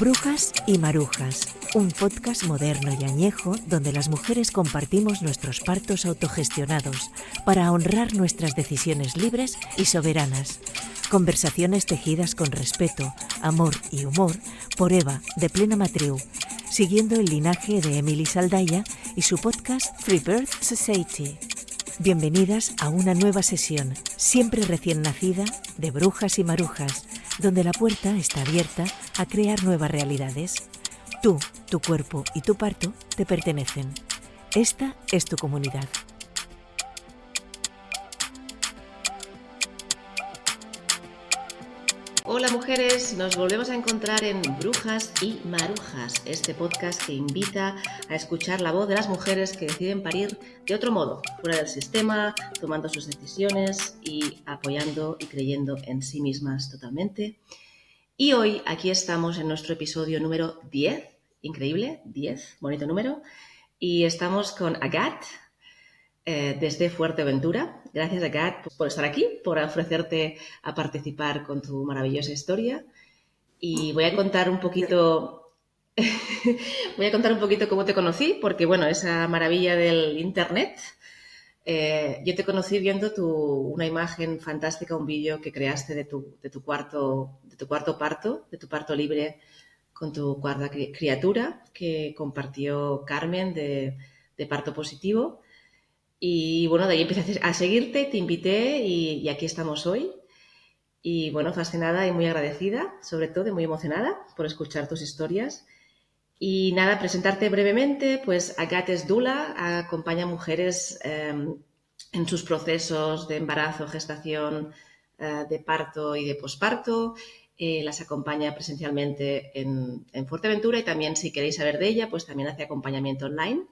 Brujas y Marujas, un podcast moderno y añejo donde las mujeres compartimos nuestros partos autogestionados para honrar nuestras decisiones libres y soberanas. Conversaciones tejidas con respeto, amor y humor por Eva, de Plena Matriu, siguiendo el linaje de Emily Saldaya y su podcast Free Birth Society. Bienvenidas a una nueva sesión, siempre recién nacida, de Brujas y Marujas, donde la puerta está abierta a crear nuevas realidades. Tú, tu cuerpo y tu parto te pertenecen. Esta es tu comunidad. Hola mujeres, nos volvemos a encontrar en Brujas y Marujas, este podcast que invita a escuchar la voz de las mujeres que deciden parir de otro modo, fuera del sistema, tomando sus decisiones y apoyando y creyendo en sí mismas totalmente. Y hoy aquí estamos en nuestro episodio número 10, increíble, 10, bonito número, y estamos con Agathe, desde Fuerteventura. Gracias, Agathe, por estar aquí, por ofrecerte a participar con tu maravillosa historia. Y voy a contar un poquito cómo te conocí, porque bueno, esa maravilla del internet. Yo te conocí viendo una imagen fantástica, un vídeo que creaste de tu cuarto parto, de tu parto libre con tu cuarta criatura, que compartió Carmen de Parto Positivo. Y bueno, de ahí empecé a seguirte, te invité y aquí estamos hoy. Y bueno, fascinada y muy agradecida, sobre todo, y muy emocionada por escuchar tus historias. Y nada, presentarte brevemente, pues Agathe es doula, acompaña a mujeres en sus procesos de embarazo, gestación, de parto y de posparto. Las acompaña presencialmente en Fuerteventura y también, si queréis saber de ella, pues también hace acompañamiento online.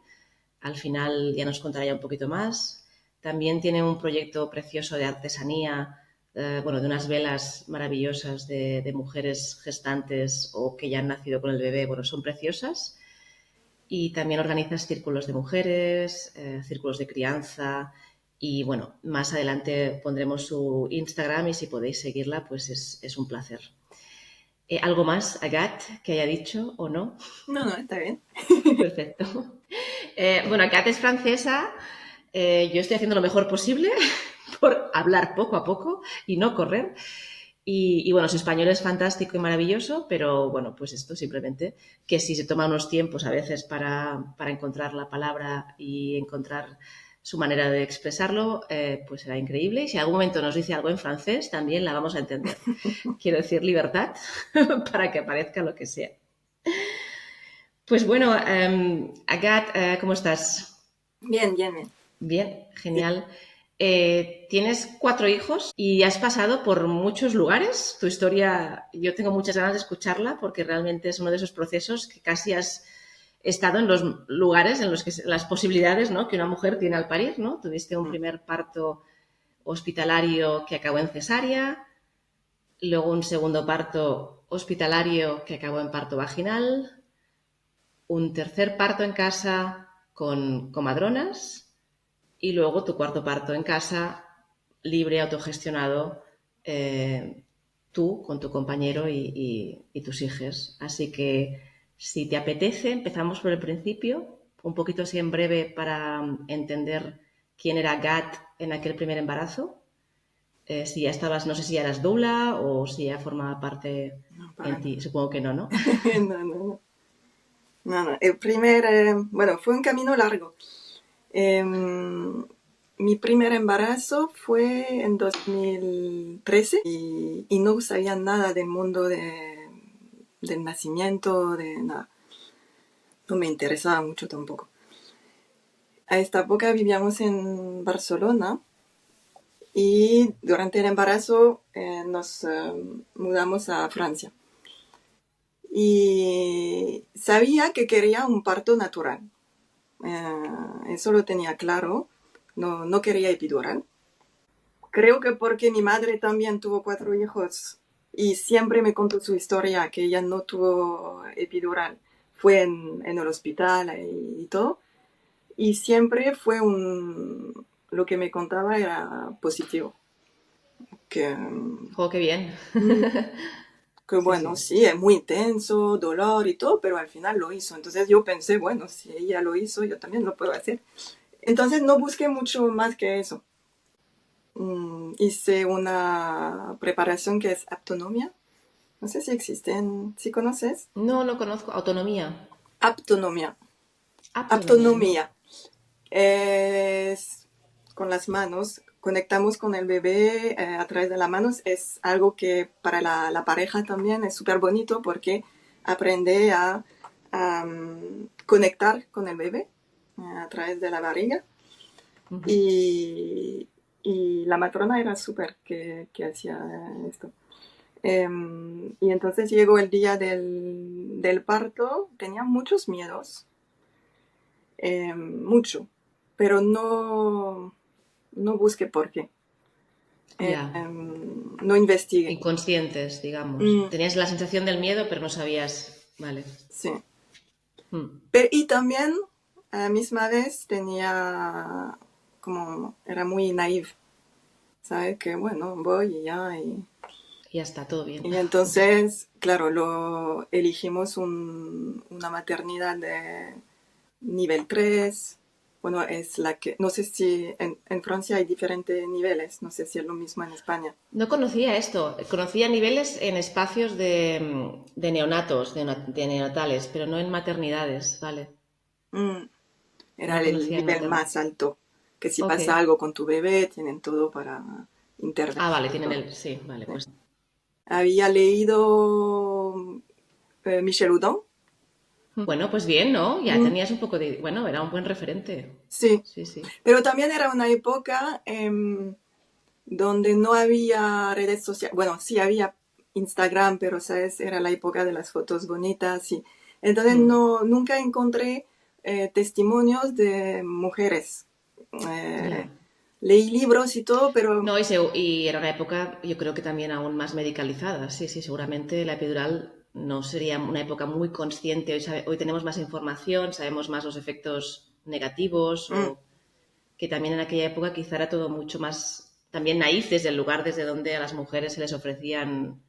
Al final ya nos contará ya un poquito más. También tiene un proyecto precioso de artesanía, de unas velas maravillosas de mujeres gestantes o que ya han nacido con el bebé. Bueno, son preciosas. Y también organiza círculos de mujeres, círculos de crianza. Y bueno, más adelante pondremos su Instagram y si podéis seguirla, pues es un placer. ¿Algo más, Agathe, que haya dicho o no? No, está bien. Perfecto. Agathe es francesa. Yo estoy haciendo lo mejor posible por hablar poco a poco y no correr. Y bueno, su español es fantástico y maravilloso, pero bueno, pues esto simplemente que si se toma unos tiempos a veces para encontrar la palabra y encontrar su manera de expresarlo, pues será increíble. Y si en algún momento nos dice algo en francés, también la vamos a entender. Quiero decir libertad para que aparezca lo que sea. Pues bueno, Agathe, ¿cómo estás? Bien. Bien, genial. Tienes 4 hijos y has pasado por muchos lugares. Tu historia, yo tengo muchas ganas de escucharla porque realmente es uno de esos procesos que casi has estado en los lugares en los que las posibilidades, ¿no?, que una mujer tiene al parir, ¿no? Tuviste un primer parto hospitalario que acabó en cesárea, luego un segundo parto hospitalario que acabó en parto vaginal, un tercer parto en casa con comadronas y luego tu cuarto parto en casa, libre, autogestionado, tú con tu compañero y tus hijos. Así que, si te apetece, empezamos por el principio, un poquito así en breve para entender quién era Agathe en aquel primer embarazo. Si ya estabas, no sé si ya eras doula o si ya formaba parte en ti. Supongo que no, ¿no? No. El primer, fue un camino largo. Mi primer embarazo fue en 2013 y no sabía nada del mundo del nacimiento, de nada. No me interesaba mucho tampoco. A esta época vivíamos en Barcelona y durante el embarazo nos mudamos a Francia. Y sabía que quería un parto natural. Eso lo tenía claro. No quería epidural. Creo que porque mi madre también tuvo 4 hijos y siempre me contó su historia, que ella no tuvo epidural. Fue en el hospital y todo. Y siempre fue lo que me contaba era positivo. ¡Oh, qué bien! Que Sí, bueno, sí. sí, es muy intenso, dolor y todo, pero al final lo hizo. Entonces yo pensé, bueno, si ella lo hizo, yo también lo puedo hacer. Entonces no busqué mucho más que eso. Hice una preparación que es aptonomía. No sé si existen, si conoces. No, no conozco. Autonomía. Aptonomía. Aptonomía, no. Aptonomía. Es con las manos, conectamos con el bebé a través de las manos. Es algo que para la pareja también es súper bonito porque aprende a conectar con el bebé a través de la barriga. Ujú. Y, y la matrona era súper que hacía esto. Y entonces llegó el día del parto, tenía muchos miedos, mucho, pero no busqué por qué, Ya. no investigué. Inconscientes, digamos. Mm, Tenías la sensación del miedo, pero no sabías. Vale. sí. Mm. Y también a la misma vez tenía, como, era muy naive, ¿sabes? Que bueno, voy y ya, Y ya está, todo bien. y entonces, claro, lo elegimos una maternidad de nivel 3. Bueno, es la que, no sé si en Francia hay diferentes niveles, no sé si es lo mismo en España. No conocía esto. Conocía niveles en espacios de neonatos, de neonatales, pero no en maternidades. Vale. Mm, No Era el conocía en nivel maternidades. más alto, que si Ok. pasa algo con tu bebé, tienen todo para Ah, intervenir vale, y tienen todo. el. Sí, vale, Sí. pues. Había leído Michel Houdin, Bueno, pues bien, ¿no? Ya mm, tenías un poco de. Bueno, era un buen referente. sí, Sí, sí. pero también era una época donde no había redes sociales. Bueno, sí había Instagram, pero sabes, era la época de las fotos bonitas y entonces Mm, nunca encontré testimonios de mujeres. ya. Eh, Leí libros y todo, pero No, y era una época, yo creo que también aún más medicalizada. Sí, sí, seguramente la epidural no sería una época muy consciente. Hoy tenemos más información, sabemos más los efectos negativos, mm, o que también en aquella época quizá era todo mucho más también naif desde el lugar desde donde a las mujeres se les ofrecían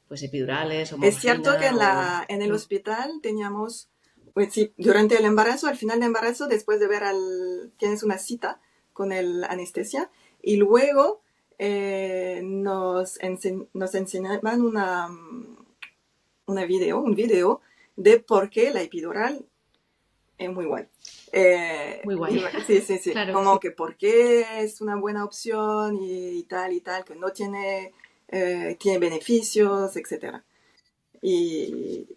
pues epidurales o es cierto que morfina o... en el hospital teníamos, pues sí, durante el embarazo, al final del embarazo, después de ver tienes una cita con el anestesia y luego nos enseñaban un video de por qué la epidural es muy guay. Muy guay. Sí, sí, sí, Claro, como sí. que por qué es una buena opción y tal, que no tiene beneficios, etcétera. Y,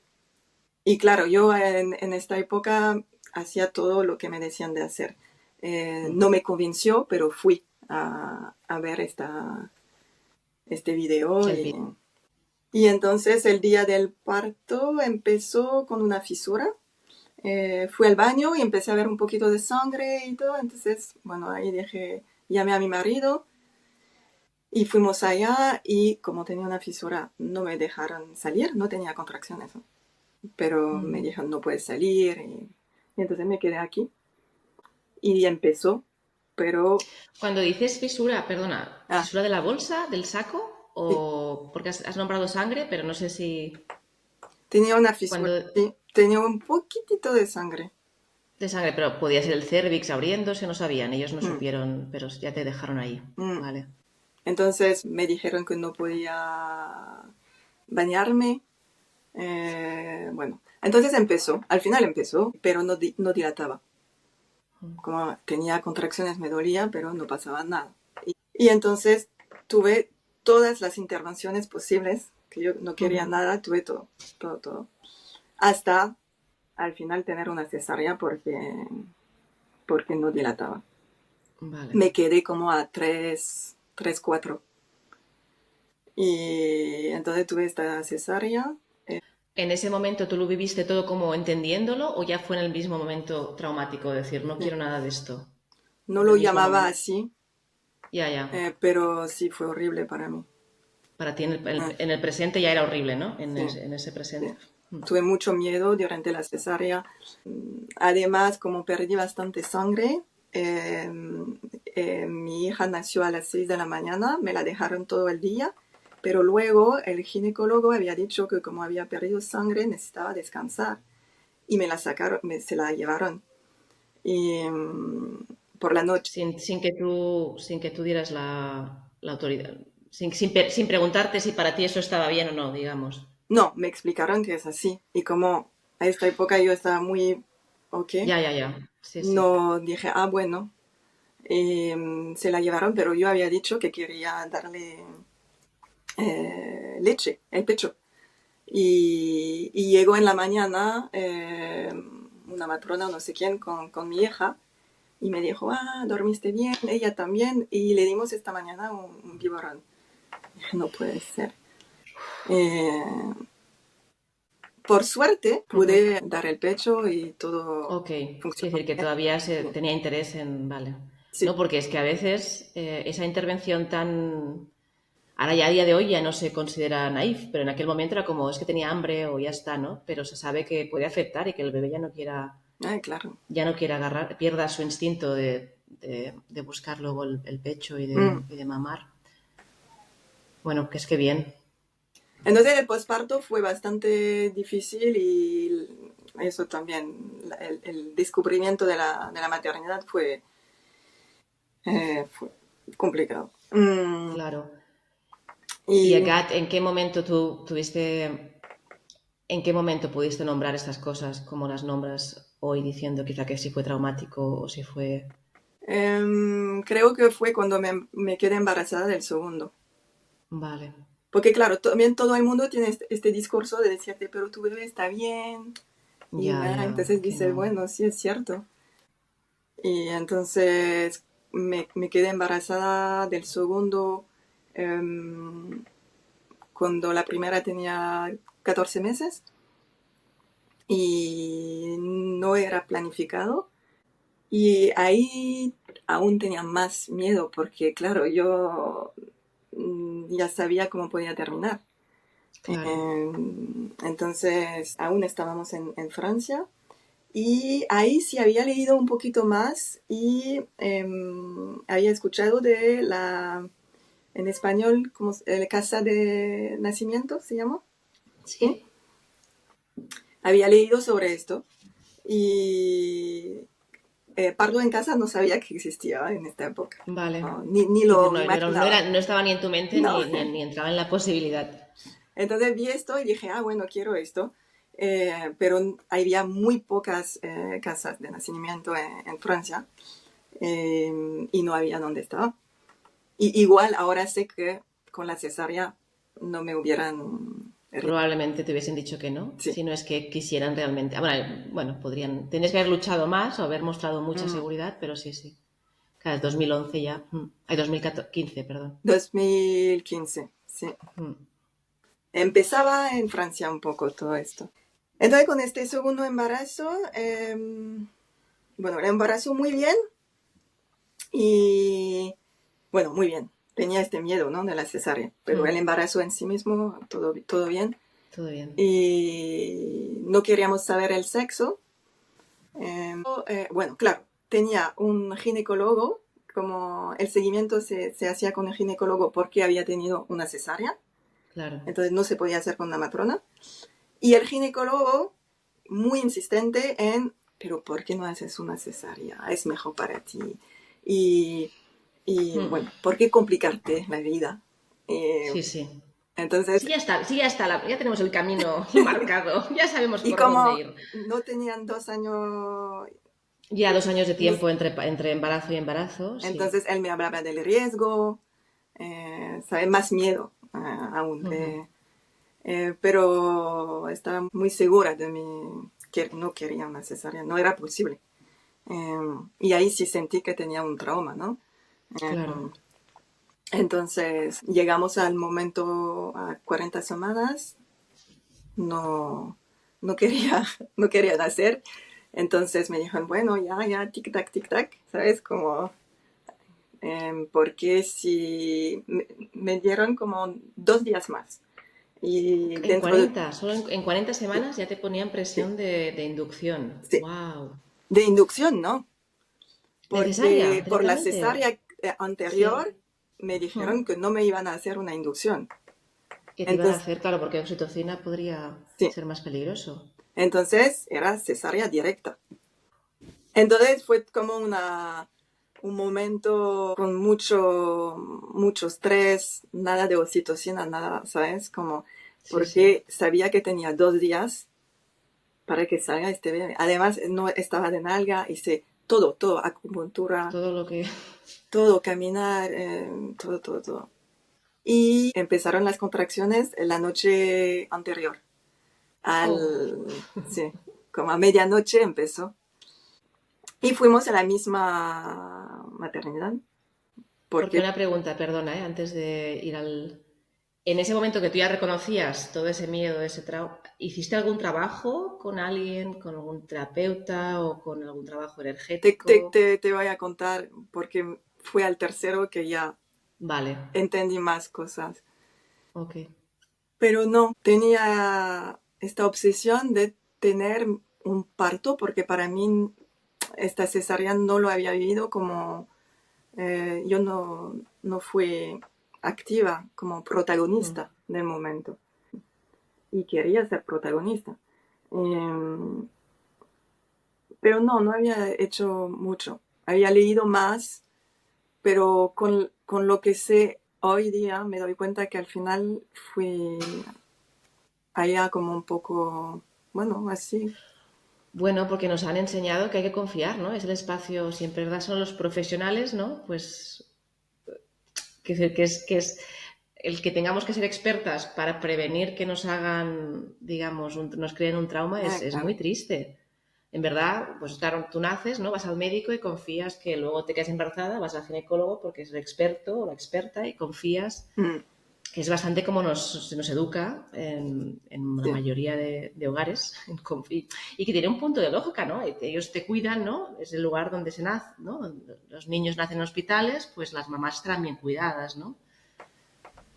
y claro, yo en esta época hacía todo lo que me decían de hacer. No Ujú. me convenció, pero fui a ver este video El pi- y entonces el día del parto empezó con una fisura. Fui al baño y empecé a ver un poquito de sangre y todo. Entonces, bueno, ahí llamé a mi marido y fuimos allá y como tenía una fisura no me dejaron salir, no tenía contracciones, ¿no? Pero me Ujú. dijeron no puedes salir y entonces me quedé aquí y empezó, pero Cuando dices fisura, perdona, ah, ¿fisura de la bolsa, del saco? sí, O porque has nombrado sangre, pero no sé si... tenía una fisura, Cuando sí, tenía un poquitito de sangre. de sangre, pero podía ser el cérvix abriéndose, no sabían, ellos no Mm, supieron, pero ya te dejaron ahí. mm. Vale. Entonces me dijeron que no podía bañarme. Bueno, entonces empezó, al final empezó, pero no dilataba. Como tenía contracciones me dolía, pero no pasaba nada. Y entonces tuve todas las intervenciones posibles, que yo no quería Ujú. nada, tuve todo, todo, todo. Hasta al final tener una cesárea porque no dilataba. Vale. Me quedé como a 3 4. Y entonces tuve esta cesárea. ¿En ese momento tú lo viviste todo como entendiéndolo o ya fue en el mismo momento traumático, decir, no quiero nada de esto? No En lo el mismo llamaba momento. así, Ya, ya. pero sí fue horrible para mí. Para ti en Ah, en el presente ya era horrible, ¿no? sí, En ese sí. presente. Mm. Tuve mucho miedo durante la cesárea. Además, como perdí bastante sangre, mi hija nació a las 6 de la mañana, me la dejaron todo el día, pero luego el ginecólogo había dicho que como había perdido sangre necesitaba descansar y me la sacaron, se la llevaron y, por la noche. Sin que tú dieras la autoridad, sin preguntarte si para ti eso estaba bien o no, digamos. No, me explicaron que es así y como a esta época yo estaba muy ok, Ya. Sí, sí. no dije, bueno, se la llevaron, pero yo había dicho que quería darle leche, el pecho. Y llegó en la mañana una matrona, no sé quién, con mi hija y me dijo, dormiste bien, ella también, y le dimos esta mañana un biberón. Dije, no puede ser. Eh, por suerte Ujú. pude dar el pecho y todo Ok, es funcionó decir, que bien. todavía se tenía interés en, vale. Sí, No, porque es que a veces esa intervención tan... Ahora ya a día de hoy ya no se considera naif, pero en aquel momento era como, es que tenía hambre o ya está, ¿no? Pero se sabe que puede afectar y que el bebé claro. ya no quiera agarrar, pierda su instinto de buscar luego el pecho Mm. y de mamar. Bueno, que es que bien. Entonces el posparto fue bastante difícil y eso también, el descubrimiento de la maternidad fue complicado. Claro. Y Y Agat, ¿en qué momento tú tuviste, en qué momento pudiste nombrar estas cosas como las nombras hoy diciendo quizá que si fue traumático o si fue... creo que fue cuando me quedé embarazada del segundo. Vale, Porque claro, también todo el mundo tiene este discurso de decirte, pero tu bebé está bien. Y ya, entonces que dices, no. bueno, sí es cierto. Y entonces me quedé embarazada del segundo em, cuando la primera tenía 14 meses y no era planificado. Y ahí aún tenía más miedo porque, claro, yo ya sabía cómo podía terminar. Claro. Entonces, aún estábamos en Francia y ahí sí había leído un poquito más y había escuchado de en español, como casa de nacimiento se llama. ¿Sí? ¿Sí? Había leído sobre esto y parto en casa no sabía que existía en esta época. Vale. No, ni Es decir, lo imaginaba. no estaba ni en tu mente No. ni entraba en la posibilidad. Entonces vi esto y dije, bueno, quiero esto. Pero había muy pocas casas de nacimiento en Francia y no había donde estaba. Y igual ahora sé que con la cesárea no me hubieran... Probablemente te hubiesen dicho que no, Sí. si no es que quisieran realmente. Bueno, podrían. Tienes que haber luchado más o haber mostrado mucha Mm, seguridad, pero sí, sí. Claro, es 2011 ya. Hay 2015, perdón. 2015, sí. Mm. Empezaba en Francia un poco todo esto. Entonces con este segundo embarazo, bueno, el embarazo muy bien y bueno, muy bien. Tenía este miedo, ¿no? De la cesárea, pero el Mm. embarazo en sí mismo, todo bien. Todo bien. Y no queríamos saber el sexo. Bueno, claro, tenía un ginecólogo, como el seguimiento se hacía con el ginecólogo porque había tenido una cesárea, Claro. entonces no se podía hacer con la matrona. Y el ginecólogo, muy insistente en, pero ¿por qué no haces una cesárea? Es mejor para ti. Y, y Mm. bueno, ¿por qué complicarte la vida? Sí, sí. Entonces, Sí, ya está, ya tenemos el camino marcado, ya sabemos y por dónde como ir. no tenían 2 años, Ya 2 años de ni- tiempo entre embarazo y embarazo, sí. entonces él me hablaba del riesgo, ¿sabe? Más miedo aún. Ujú. Pero estaba muy segura de mí, que no quería una cesárea, no era posible. Y ahí sí sentí que tenía un trauma, ¿no? Eh, Claro. entonces llegamos al momento a 40 semanas, no, no quería, no quería nacer. Entonces me dijeron, bueno, ya, tic tac, ¿sabes? Como, porque si me dieron como 2 días más. Y En dentro de, 40, solo en 40 sí, semanas ya te ponían sí, presión de inducción. sí. ¡Wow! De inducción, ¿no? ¿Necesaria Porque por la directamente? cesárea Sí. anterior me dijeron Mm. que no me iban a hacer una inducción. ¿Qué te iban a Entonces, hacer? Claro, porque oxitocina podría sí. ser más peligroso. Entonces era cesárea directa. Entonces fue como un momento con mucho estrés, nada de oxitocina, nada, ¿sabes? Como Sí, sí. porque sabía que tenía 2 días para que salga este bebé. Además, no estaba de nalga, hice todo, acupuntura, Todo lo que... todo, caminar, todo. Y empezaron las contracciones la noche anterior. Oh, Sí, como a medianoche empezó. Y fuimos a la misma maternidad, porque porque una pregunta, perdona, antes de ir al... En ese momento que tú ya reconocías todo ese miedo, ese trauma, ¿hiciste algún trabajo con alguien, con algún terapeuta o con algún trabajo energético? te voy a contar, porque fue al tercero que ya Vale, entendí más cosas. ok. Pero no, tenía esta obsesión de tener un parto, porque para mí esta cesárea no lo había vivido como yo no fui activa como Mm. protagonista del momento y quería ser protagonista. Eh, pero no había hecho mucho. Había leído más, pero con lo que sé hoy día me doy cuenta que al final fui allá como un poco, bueno, así. Bueno, porque nos han enseñado que hay que confiar, ¿no? Es el espacio, si en verdad son los profesionales, ¿no? Pues que es el que tengamos que ser expertas para prevenir que nos hagan, digamos, nos creen un trauma es Claro. muy triste. En verdad, pues claro, tú naces, ¿no? Vas al médico y confías que luego te quedas embarazada, vas al ginecólogo porque es el experto o la experta y confías Mm, que es bastante como se nos educa en la sí, mayoría de hogares y que tiene un punto de lógica, ¿no? Ellos te cuidan, ¿no? Es el lugar donde se nace, ¿no? Los niños nacen en hospitales, pues las mamás están bien cuidadas, ¿no?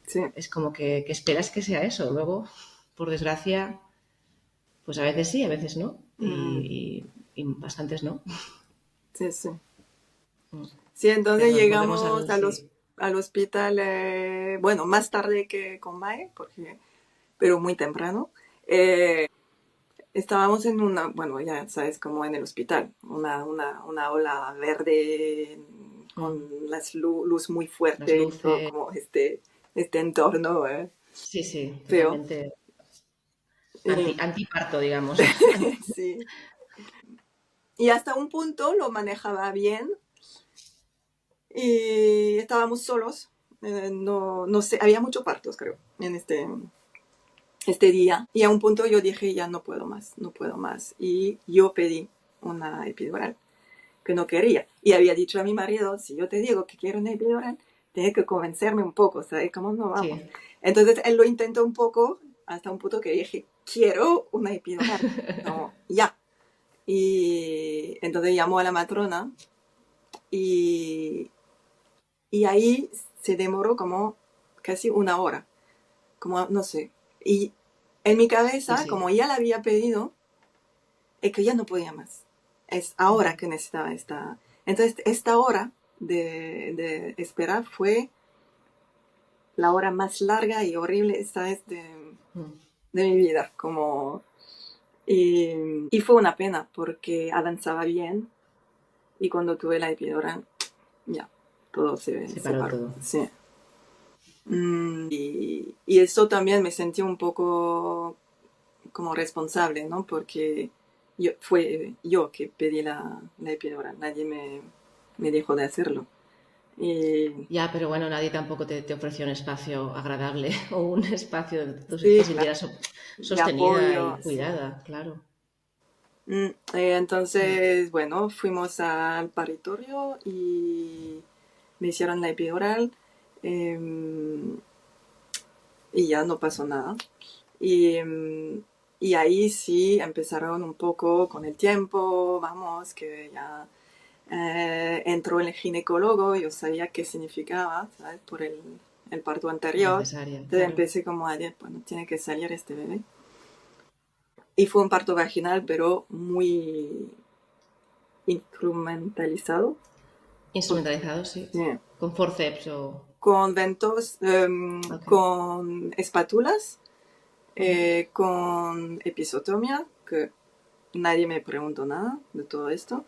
sí. Es como que esperas que sea eso. Luego, por desgracia, pues a veces sí, a veces no. Mm, Y bastantes no. sí, sí. Sí, entonces Perdón, volvemos llegamos al... Sí. al hospital, bueno, más tarde que con Mae, pero muy temprano. Estábamos en bueno, ya sabes, como en el hospital, una ola verde Mm. con luz muy Las fuerte y todo luces. como este entorno Sí, sí, feo. totalmente Y, antiparto, digamos. sí. Y hasta un punto lo manejaba bien y estábamos solos. No sé, había muchos partos, creo, en este día. Y a un punto yo dije, ya no puedo más, no puedo más. Y yo pedí una epidural, que no quería. Y había dicho a mi marido, si yo te digo que quiero una epidural, tienes que convencerme un poco, ¿sabes? ¿Cómo no vamos? Sí, Entonces él lo intentó un poco, hasta un punto que dije, quiero una epidural. No, ya. Y entonces llamó a la matrona y, y ahí se demoró como casi una hora, como no sé. Y en mi sí, cabeza, sí. como ya la había pedido, es que ya no podía más. Es ahora que necesitaba esta. Entonces, esta hora de esperar fue la hora más larga y horrible, ¿sabes? Mm. De mi vida. Y fue una pena porque avanzaba bien y cuando tuve la epidural, ya, todo se Se paró separó. todo. Sí. Y eso también me sentí un poco como responsable, ¿no? Porque fue yo que pedí la epidural, nadie me dejó de hacerlo. Y Ya, pero bueno, nadie tampoco te ofreció un espacio agradable o un espacio donde tú te sí, claro, sintieras de sostenida y apoyo, sí. cuidada, claro. Mm. Entonces, bueno, fuimos al paritorio y me hicieron la epidural eh, y ya no pasó nada. Y, y ahí sí empezaron un poco con el tiempo, vamos, que ya entró el ginecólogo, yo sabía qué significaba, ¿sabes? Por el parto Una anterior. cesárea, Entonces claro. empecé como a decir, bueno, tiene que salir este bebé. Y fue un parto vaginal, pero muy instrumentalizado. Instrumentalizado, sí. Sí, Con forceps o... con ventos, Ok. con espátulas, con episiotomía, que nadie me preguntó nada de todo esto.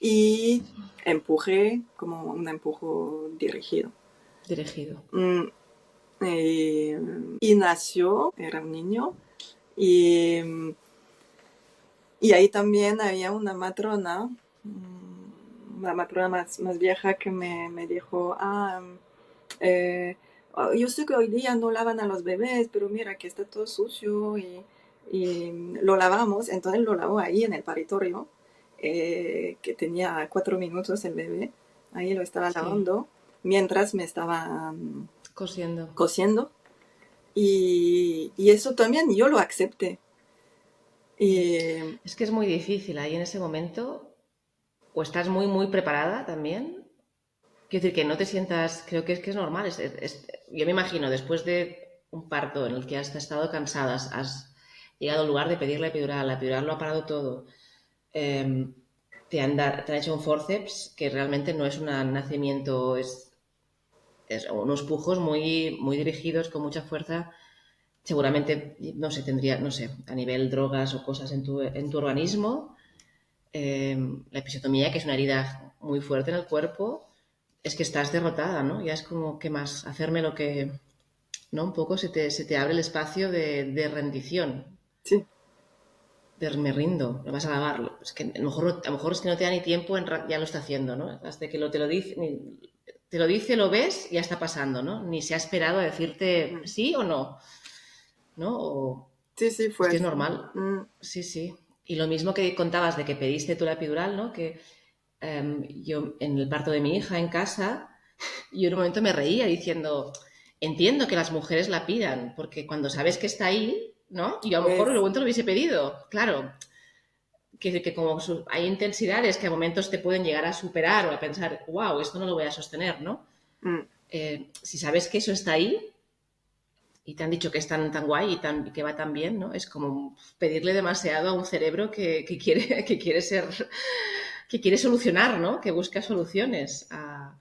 Y empujé, como un empujo dirigido. Dirigido. Y nació, era un niño, y, y ahí también había una matrona más vieja que me dijo, yo sé que hoy día no lavan a los bebés, pero mira que está todo sucio y lo lavamos. Entonces lo lavó ahí en el paritorio, que tenía 4 minutos el bebé. Ahí lo estaba Sí. lavando mientras me estaba Cosiendo. cosiendo. Y eso también yo lo acepté. Y, Es que es muy difícil ahí en ese momento. O estás muy, muy preparada también. Quiero decir que no te sientas, creo que es normal. Yo me imagino, después de un parto en el que has estado cansada, has llegado al lugar de pedir la epidural lo ha parado todo, te han hecho un forceps que realmente no es un nacimiento, es unos pujos muy, muy dirigidos, con mucha fuerza. Seguramente, no sé, no sé, a nivel drogas o cosas en tu organismo, la episiotomía, que es una herida muy fuerte en el cuerpo, es que estás derrotada, ¿no? Ya es como, ¿qué más? Hacerme lo que, ¿no? Un poco se te abre el espacio de rendición, sí. de me rindo, lo vas a lavarlo. Es que a lo mejor es que no te da ni tiempo, ya lo está haciendo, ¿no? Hasta que te lo dice, te lo dice, lo ves, ya está pasando, ¿no? Ni se ha esperado a decirte sí o no, ¿no? Sí, sí, Es fue que es así. normal. Sí, sí. Y lo mismo que contabas de que pediste tú la epidural, ¿no? Que yo en el parto de mi hija en casa, yo en un momento me reía diciendo, entiendo que las mujeres la pidan, porque cuando sabes que está ahí, ¿no? Yo a lo mejor en Pues, un momento lo hubiese pedido, claro. Que como hay intensidades que a momentos te pueden llegar a superar o a pensar, wow, esto no lo voy a sostener, ¿no? Si sabes que eso está ahí y te han dicho que es tan guay y que va tan bien, ¿no? Es como pedirle demasiado a un cerebro que quiere, que quiere solucionar, ¿no? Que busca soluciones a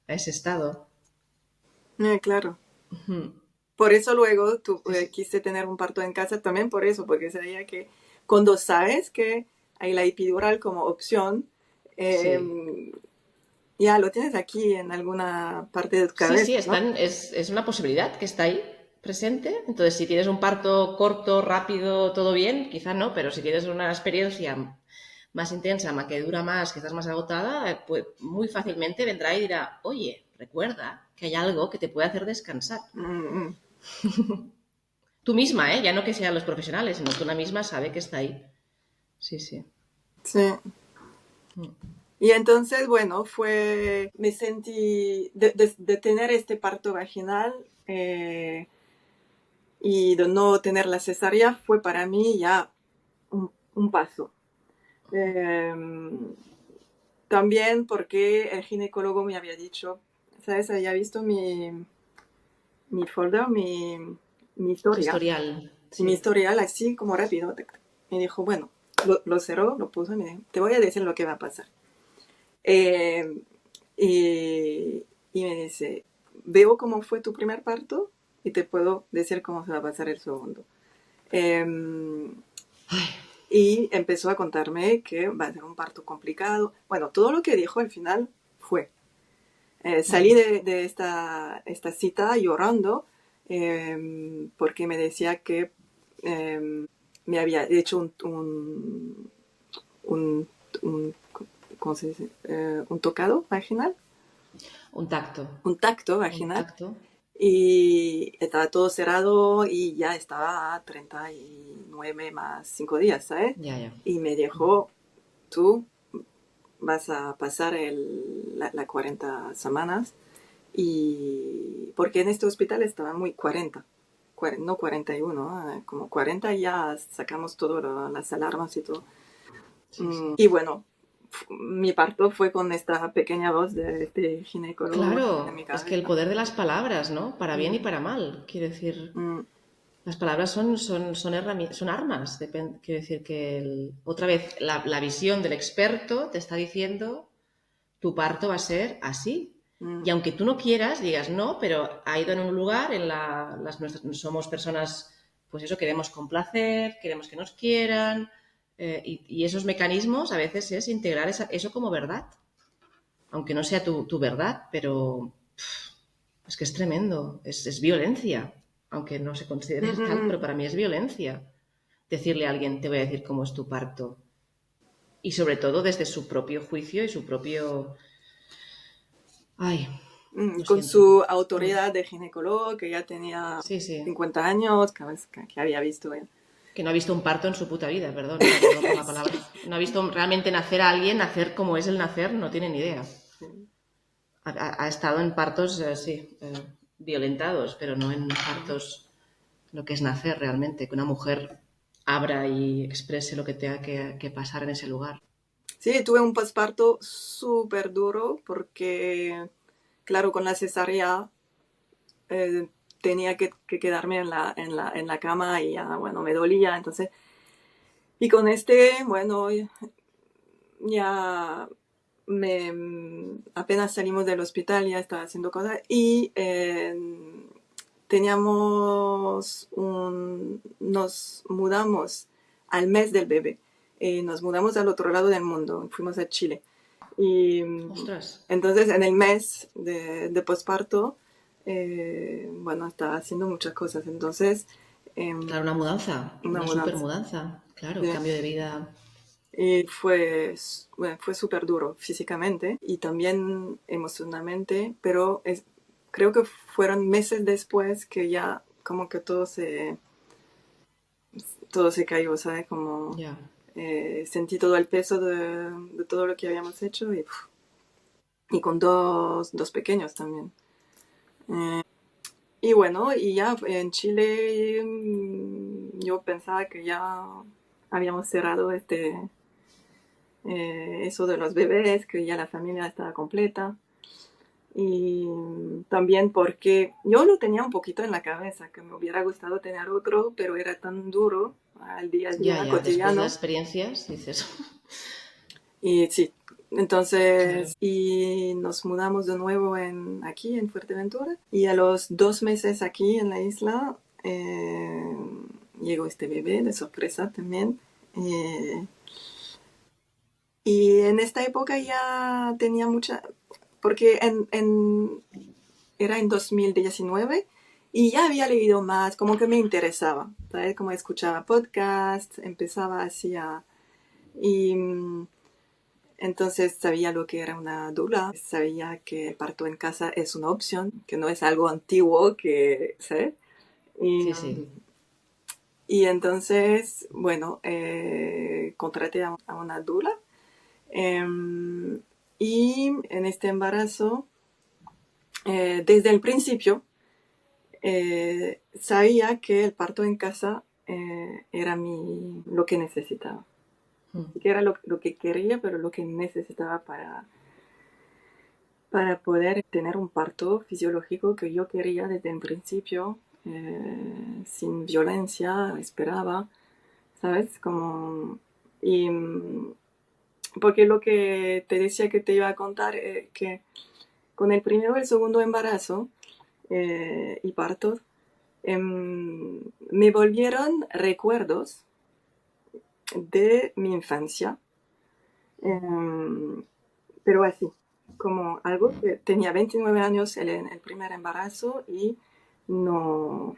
ese estado. claro. Ujú. Por eso luego Sí, sí. quise tener un parto en casa también, por eso, porque sabía que cuando sabes que hay la epidural como opción, eh, Sí, ya lo tienes aquí en alguna parte de tu sí, sí, cabeza, ¿no? es una posibilidad que está ahí presente. Entonces, si tienes un parto corto, rápido, todo bien, quizá no, pero si tienes una experiencia más intensa, que dura más, que estás más agotada, pues muy fácilmente vendrá y dirá, oye, recuerda que hay algo que te puede hacer descansar. Mm, mm. Tú misma, ¿eh? Ya no que sean los profesionales, sino tú una misma sabe que está ahí. Sí, sí. Sí. Y entonces, bueno, me sentí, de tener este parto vaginal y de no tener la cesárea, fue para mí ya un paso. Eh, También porque el ginecólogo me había dicho, ¿sabes? Había visto mi folder, mi Tu historia, historial, y mi sí. historial así como rápido. Me dijo, bueno, lo cerró, lo puso y me dijo, te voy a decir lo que va a pasar. Eh, y me dice, veo cómo fue tu primer parto y te puedo decir cómo se va a pasar el segundo. Eh, y empezó a contarme que va a ser un parto complicado. Bueno, todo lo que dijo al final fue. Salí de esta cita llorando porque me decía que me había hecho un, un- ¿cómo se dice? Un tocado vaginal, Un tacto. un tacto Un vaginal, tacto. y estaba todo cerrado y ya estaba a 39 más 5 días, ¿sabes? Ya, ya. Y me dijo, tú vas a pasar la 40 semanas, y porque en este hospital estaba muy 40, no 41, como 40 ya sacamos todas las alarmas y todo. Sí, sí. Y bueno, mi parto fue con esta pequeña voz de este ginecólogo en mi Claro, es que el cabeza. poder de las palabras, ¿no? Para bien y Mm, para mal. Quiero decir, mm, las palabras son armas. Quiero decir que, otra vez, la visión del experto te está diciendo tu parto va a ser así. Mm. Y aunque tú no quieras, digas no, pero ha ido en un lugar, somos personas, pues eso, queremos complacer, queremos que nos quieran, y esos mecanismos a veces es integrar eso como verdad, aunque no sea tu verdad, pero es que es tremendo, es violencia, aunque no se considere tal, pero para mí es violencia decirle a alguien, te voy a decir cómo es tu parto. Y sobre todo desde su propio juicio y su propio... Ay, lo Con siento. su autoridad de ginecólogo, que ya tenía Sí, sí. 50 años, que había visto él. Que no ha visto un parto en su puta vida, perdón, perdón por la palabra. No ha visto realmente nacer a alguien, nacer como es el nacer, no tiene ni idea. Ha estado en partos, sí, violentados, pero no en partos lo que es nacer realmente, que una mujer abra y exprese lo que tenga que pasar en ese lugar. Sí, tuve un posparto súper duro porque, claro, con la cesárea tenía que quedarme en la cama y ya, bueno, me dolía. Entonces, y con bueno, ya apenas salimos del hospital, ya estaba haciendo cosas y nos mudamos al mes del bebé. Nos mudamos al otro lado del mundo, fuimos a Chile. Y Ostras. entonces en el mes de posparto, bueno, estaba haciendo muchas cosas. Entonces, Claro, una mudanza, una una super mudanza. mudanza, claro, Sí. cambio de vida. Y bueno, fue súper duro físicamente y también emocionalmente, pero creo que fueron meses después que ya como que todo se cayó, ¿sabes? Como Ya. sentí todo el peso de todo lo que habíamos hecho y con dos pequeños también. Y bueno, y ya en Chile yo pensaba que ya habíamos cerrado eso de los bebés, que ya la familia estaba completa. Y también porque yo lo tenía un poquito en la cabeza, que me hubiera gustado tener otro, pero era tan duro al día a Ya, día ya. Después de las cotidiano. experiencias, dices, Y sí, claro. entonces, y nos mudamos de nuevo aquí en Fuerteventura. Y a los 2 meses aquí en la isla llegó este bebé de sorpresa también. Eh, y en esta época ya tenía porque era en 2019 y ya había leído más, como que me interesaba, ¿sabes? Como escuchaba podcasts, empezaba así y entonces sabía lo que era una doula, sabía que el parto en casa es una opción, que no es algo antiguo, ¿sabes? Y, Sí, sí. y entonces, bueno, contraté a una doula y en este embarazo, desde el principio, sabía que el parto en casa era lo que necesitaba. Mm. Que era lo que quería, pero lo que necesitaba para poder tener un parto fisiológico que yo quería desde el principio, sin violencia, esperaba, ¿sabes? Porque lo que te decía que te iba a contar, que con el primero y el segundo embarazo y partos, me volvieron recuerdos de mi infancia, pero así, como algo que tenía 29 años el primer embarazo y no,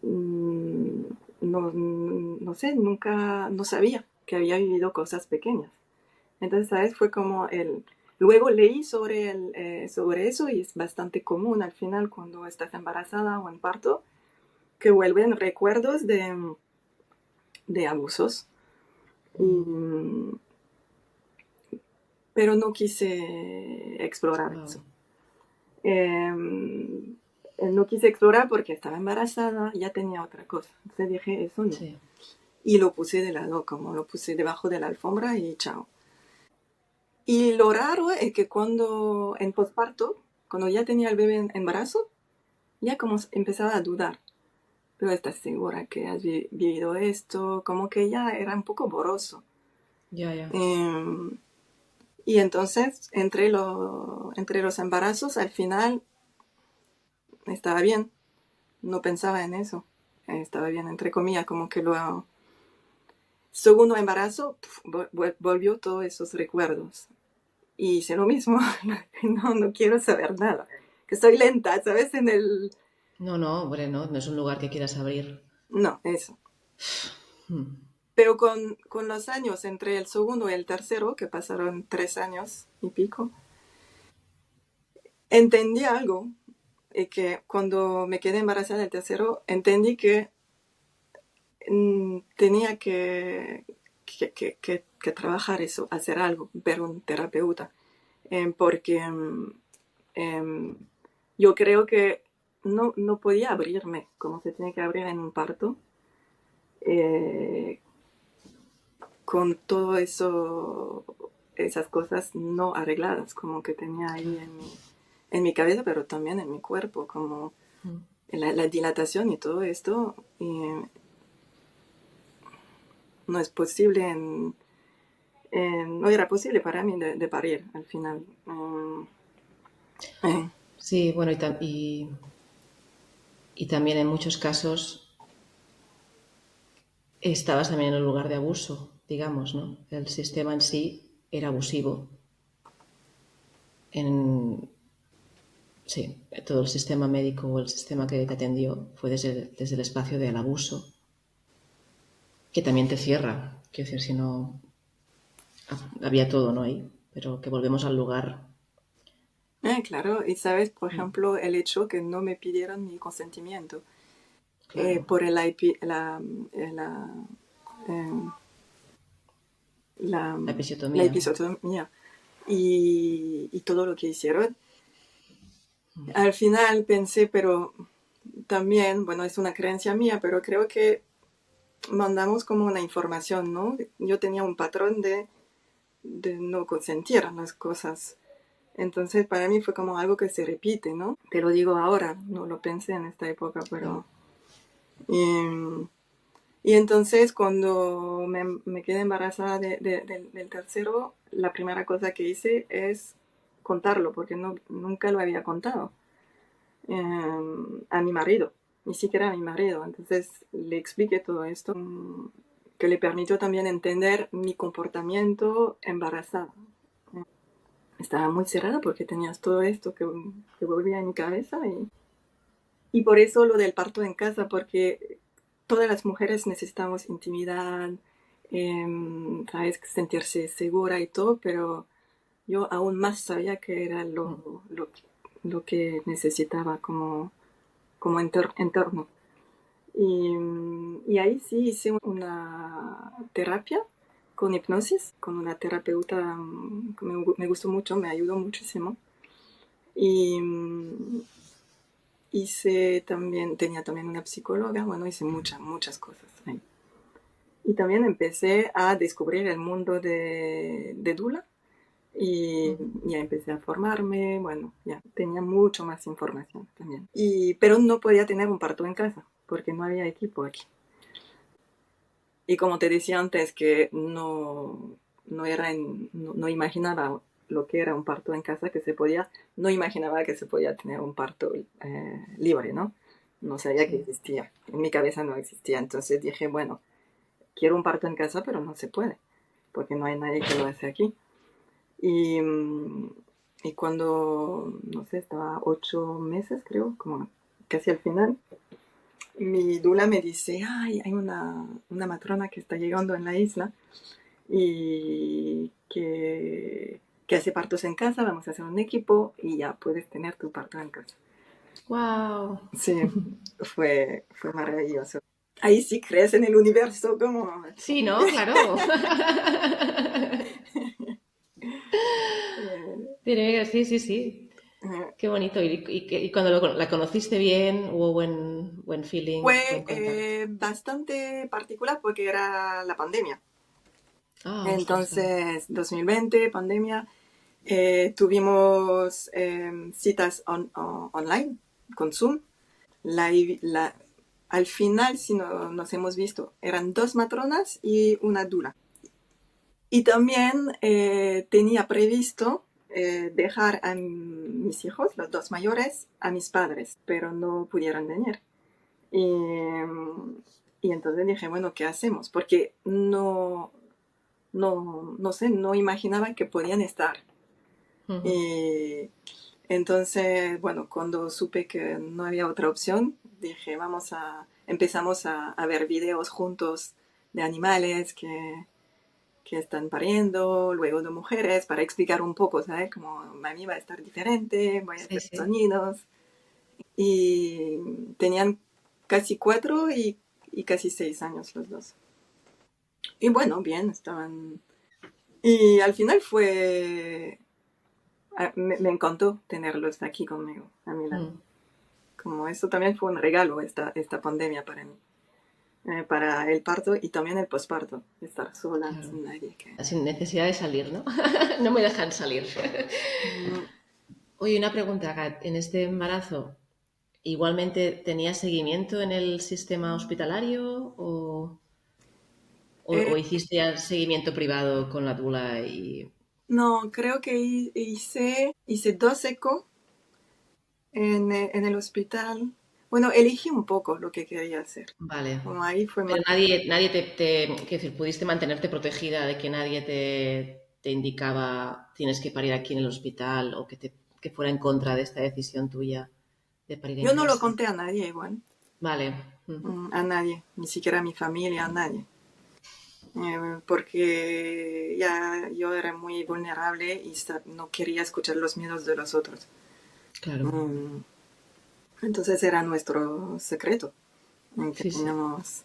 mm, no sé, nunca, no sabía que había vivido cosas pequeñas. Entonces, ¿sabes? Fue como Luego leí sobre eso y es bastante común al final cuando estás embarazada o en parto, que vuelven recuerdos de abusos. Y, pero no quise explorar Wow. eso. No quise explorar porque estaba embarazada, ya tenía otra cosa. Entonces dije, eso no. Sí. Y lo puse de lado, como lo puse debajo de la alfombra y chao. Y lo raro es que en posparto, cuando ya tenía el bebé en embarazo, ya como empezaba a dudar. Pero estás segura que has vivido esto, como que ya era un poco borroso. Ya, ya. Eh, Y entonces, entre los embarazos, al final estaba bien, no pensaba en eso, estaba bien, entre comillas, como que lo segundo embarazo volvió todos esos recuerdos. Y hice lo mismo, no quiero saber nada, que estoy lenta, ¿sabes? No, no, hombre, no, no es un lugar que quieras abrir. No, eso. Hmm. Pero con los años, entre el segundo y el tercero, que pasaron 3 años y pico, entendí algo, y que cuando me quedé embarazada del tercero, entendí que tenía que trabajar eso, hacer algo, ver un terapeuta, porque em, yo creo que no podía abrirme como se tiene que abrir en un parto, eh, con todo eso, esas cosas no arregladas, como que tenía ahí en mi cabeza, pero también en mi cuerpo, como la dilatación y todo esto, y no es posible no era posible para mí de parir al final. Eh, Sí, bueno, y también en muchos casos estabas también en un lugar de abuso, digamos, ¿no? El sistema en sí era abusivo. En, sí, todo el sistema médico o el sistema que te atendió fue desde el espacio del abuso, que también te cierra. Quiero decir, si no, había todo, ¿no? Ahí, pero que volvemos al lugar. claro, y sabes, por ejemplo, el hecho que no me pidieron mi consentimiento Claro, por eh, la, la la episiotomía. episiotomía y todo lo que hicieron. Al final pensé, pero también, bueno, es una creencia mía, pero creo que mandamos como una información, ¿no? Yo tenía un patrón de no consentir las cosas. Entonces, para mí fue como algo que se repite, ¿no? Te lo digo ahora, no lo pensé en esta época, pero... Y, y entonces, cuando me quedé embarazada del tercero, la primera cosa que hice es contarlo, porque nunca lo había contado a mi marido, ni siquiera a mi marido. Entonces, le expliqué todo esto, que le permitió también entender mi comportamiento embarazada. Estaba muy cerrada porque tenías todo esto que volvía en mi cabeza y por eso lo del parto en casa, porque todas las mujeres necesitamos intimidad, sabes, sentirse segura y todo, pero yo aún más sabía que era lo que necesitaba como entorno. Y ahí sí hice una terapia con hipnosis, con una terapeuta que me gustó mucho, me ayudó muchísimo. Y tenía también una psicóloga, bueno, hice muchas cosas ahí. Y también empecé a descubrir el mundo de Dula y ya empecé a formarme, bueno, ya tenía mucho más información también. Pero no podía tener un parto en casa porque no había equipo aquí. Y como te decía antes, que no imaginaba lo que era un parto en casa, no imaginaba que se podía tener un parto libre, ¿no? No sabía que Sí. existía. En mi cabeza no existía. Entonces dije, bueno, quiero un parto en casa, pero no se puede, porque no hay nadie que lo hace aquí. Y, mm, y cuando, no sé, estaba 8 meses, creo, como casi al final, mi dula me dice, ay, hay una matrona que está llegando en la isla y que hace partos en casa, vamos a hacer un equipo y ya puedes tener tu parto en casa. ¡Wow! Sí, fue maravilloso. Ahí sí crees en el universo, como... Sí, ¿no? Claro. Sí, sí, sí. Qué bonito. Y cuando la conociste bien, hubo buen feeling, buen Fue contacto. bastante particular porque era la pandemia. Ah, ostras, claro. Entonces, 2020, pandemia, tuvimos citas online con Zoom. La, la- Al final, si no nos hemos visto, eran dos matronas y una dula. Y también tenía previsto dejar a mis hijos, los dos mayores, a mis padres, pero no pudieron venir. Y, y entonces dije, bueno, ¿qué hacemos? Porque no sé, no imaginaba que podían estar. Ujú. Y entonces, bueno, cuando supe que no había otra opción, dije, empezamos a ver videos juntos de animales que están pariendo, luego de mujeres, para explicar un poco, ¿sabes? Como mami va a estar diferente, voy a Sí, hacer sí. sonidos. Y tenían casi 4 y casi 6 años los dos. Y bueno, bien, estaban... Y al final me encantó tenerlos aquí conmigo, a mi lado. Mm. Como eso también fue un regalo, esta pandemia para mí. Para el parto y también el posparto, estar sola, Claro. sin nadie que... Sin necesidad de salir, ¿no? No me dejan salir. No, Oye, una pregunta, Kat. En este embarazo, ¿igualmente tenías seguimiento en el sistema hospitalario o eh, hiciste ya seguimiento privado con la tula y... no, creo que hice 2 eco en el hospital. Bueno, elegí un poco lo que quería hacer. Vale. Como ahí fue más... Pero nadie quiero decir, pudiste mantenerte protegida de que nadie te indicaba tienes que parir aquí en el hospital o que fuera en contra de esta decisión tuya de parir en Yo no lo casa. conté a nadie igual, Vale. Mm. a nadie, ni siquiera a mi familia, a nadie. Porque ya yo era muy vulnerable y no quería escuchar los miedos de los otros. Claro. Mm, Entonces era nuestro secreto en que Sí, sí. teníamos.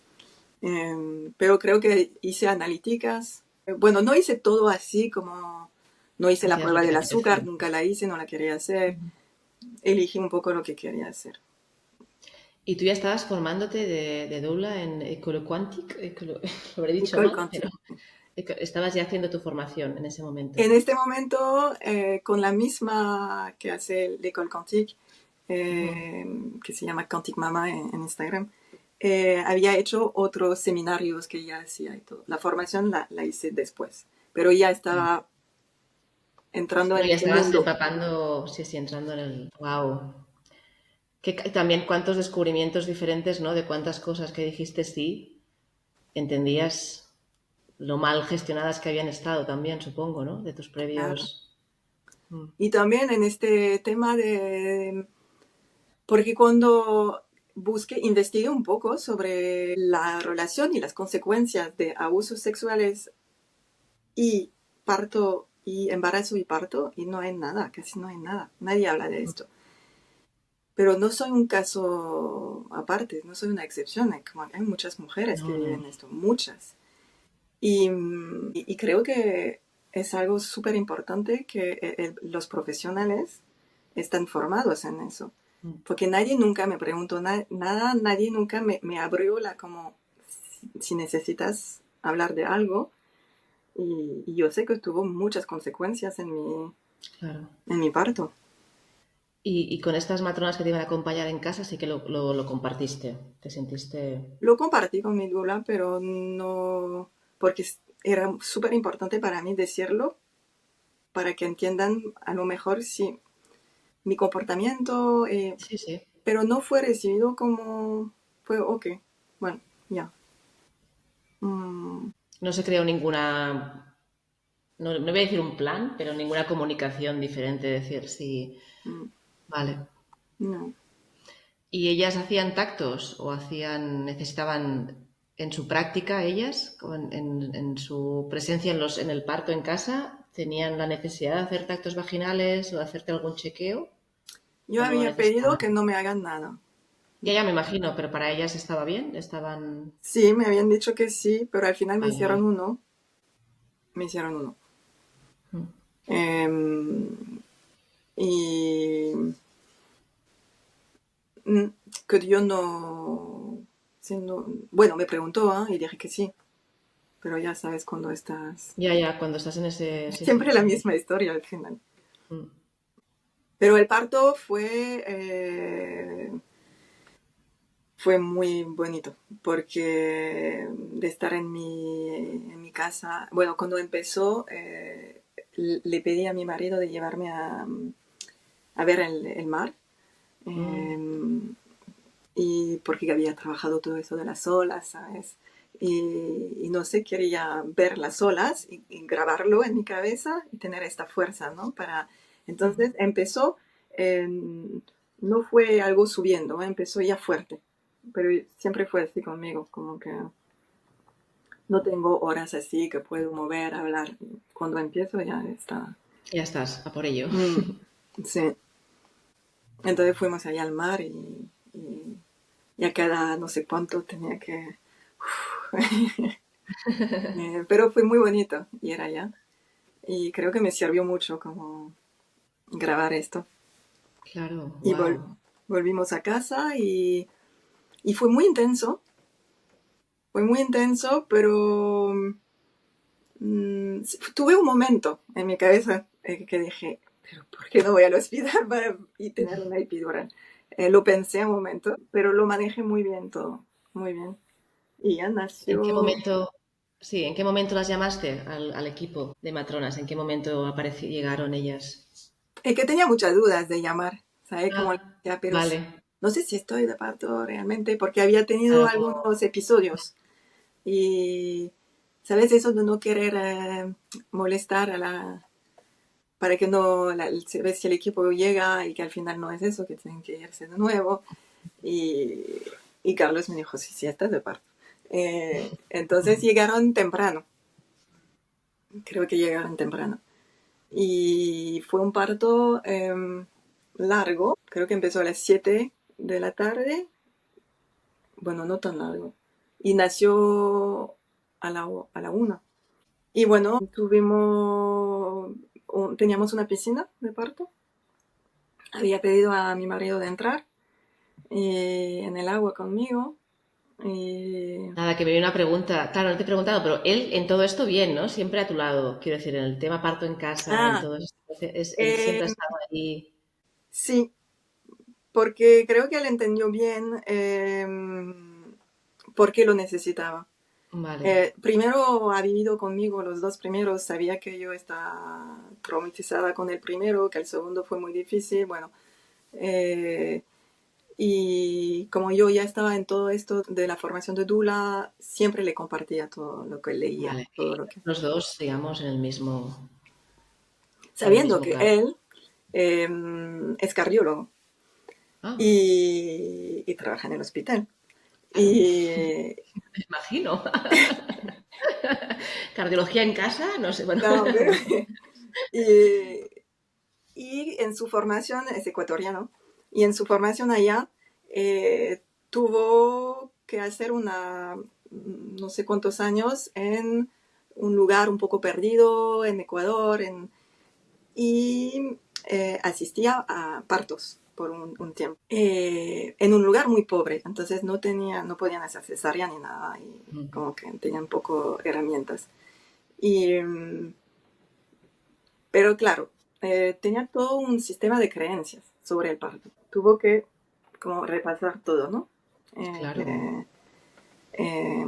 Pero creo que hice analíticas. Bueno, no hice todo así como... No hice la Hacías lo prueba que te del azúcar, apetecía. nunca la hice, no la quería hacer. Elegí un poco lo que quería hacer. ¿Y tú ya estabas formándote de doula en Ecoloquantic? Lo habré dicho Nicole mal, Conti. pero estabas ya haciendo tu formación en ese momento. En este momento, con la misma que hace l'École Quantique, Ujú. que se llama Quantique Mama en Instagram, había hecho otros seminarios que ya hacía y todo. La formación la hice después, pero ya estaba entrando Pero en ya el estabas mundo. empapando, sí, sí, entrando en el... ¡Wow! También cuántos descubrimientos diferentes, ¿no? De cuántas cosas que dijiste sí, entendías lo mal gestionadas que habían estado también, supongo, ¿no? De tus Claro. previos... Mm. Y también en este tema de... Porque cuando investigué un poco sobre la relación y las consecuencias de abusos sexuales y parto y embarazo y parto, y no hay nada, casi no hay nada. Nadie habla de esto. Pero no soy un caso aparte, no soy una excepción. Hay muchas mujeres que No, no. viven esto, muchas. Y creo que es algo súper importante que los profesionales están formados en eso. Mm. Porque nadie nunca me preguntó nada, nadie nunca me abrió como si necesitas hablar de algo. Y yo sé que tuvo muchas consecuencias Claro. en mi parto. Y con estas matronas que te iban a acompañar en casa sí que lo compartiste. Te sentiste... Lo compartí con mi doula, pero no, porque era súper importante para mí decirlo, para que entiendan a lo mejor si mi comportamiento, Sí, sí. pero no fue recibido como, fue ok, bueno, ya. Mm, No se creó ninguna, no voy a decir un plan, pero ninguna comunicación diferente, decir, sí, mm, vale. no. ¿Y ellas hacían tactos o necesitaban en su práctica ellas, en su presencia en el parto en casa, tenían la necesidad de hacer tactos vaginales o de hacerte algún chequeo Yo o no lo había pedido necesitaban? que no me hagan nada. Ya me imagino, pero para ellas estaba bien, estaban... Sí, me habían dicho que sí, pero al final me Vale, hicieron vale. uno. Me hicieron uno. Mm. Y mm, que yo no, sí, bueno, me preguntó, ¿ah? Y dije que sí, pero ya sabes cuando estás... Ya, cuando estás en ese... Sí, sí, Siempre la sí. misma historia al final. Mm. Pero el parto fue muy bonito porque de estar en mi casa, bueno, cuando empezó, le pedí a mi marido de llevarme a ver el mar. Mm, eh, y porque había trabajado todo eso de las olas, ¿sabes? Y no sé, quería ver las olas y grabarlo en mi cabeza y tener esta fuerza, ¿no? ujú. Entonces empezó, eh, no fue algo subiendo, empezó ya fuerte, pero siempre fue así conmigo, como que no tengo horas así que puedo mover, hablar. Cuando empiezo ya está. Ya estás, a por ello. Mm, sí. Entonces fuimos allá al mar y a cada no sé cuánto tenía que... pero fue muy bonito y era allá. Y creo que me sirvió mucho como grabar esto. Claro, Y wow. volvimos a casa y fue muy intenso, pero tuve un momento en mi cabeza que dije, pero ¿por qué no voy al hospital y tener una epidural? Lo pensé un momento, pero lo manejé muy bien todo, muy bien. Y ya ¿En qué nació. momento, sí, en qué momento las llamaste al equipo de matronas? ¿En qué momento llegaron ellas? Que tenía muchas dudas de llamar, ¿sabes? Como Ah, ya, pero vale. no sé si estoy de parto realmente, porque había tenido Algo, algunos episodios. Y, ¿sabes? Eso de no querer molestar para que no, ¿sabes? Si el equipo llega y que al final no es eso, que tienen que irse de nuevo. Y, y Carlos me dijo, sí, sí, estás de parto. Entonces llegaron temprano, creo que llegaron temprano. Y fue un parto largo, creo que empezó a las 7 de la tarde, bueno, no tan largo, y nació a la 1. Y bueno, teníamos una piscina de parto, había pedido a mi marido de entrar en el agua conmigo. Y... nada, que me viene una pregunta. Claro, no te he preguntado, pero él en todo esto bien, ¿no? Siempre a tu lado. Quiero decir, en el tema parto en casa, en Ah, todo esto. Él siempre ha eh, estado ahí. sí, porque creo que él entendió bien por qué lo necesitaba. Vale. Primero ha vivido conmigo los dos primeros, sabía que yo estaba traumatizada con el primero, que el segundo fue muy difícil, bueno, eh, y como yo ya estaba en todo esto de la formación de Dula, siempre le compartía todo lo que leía, Vale. todo lo que... Los dos, digamos, en el Sabiendo mismo que cargo. él eh, es cardiólogo Ah, y trabaja en el hospital. claro. Y Me imagino. Cardiología en casa, no sé, bueno. no, pero, y, y en su formación, es ecuatoriano, y en su formación allá tuvo que hacer no sé cuántos años en un lugar un poco perdido en Ecuador y asistía a partos por un tiempo en un lugar muy pobre, entonces no podían hacer cesárea ni nada y como que tenían poco herramientas. Y, pero claro, tenía todo un sistema de creencias sobre el parto. Tuvo que como repasar todo, ¿no? Eh, Claro. eh, eh,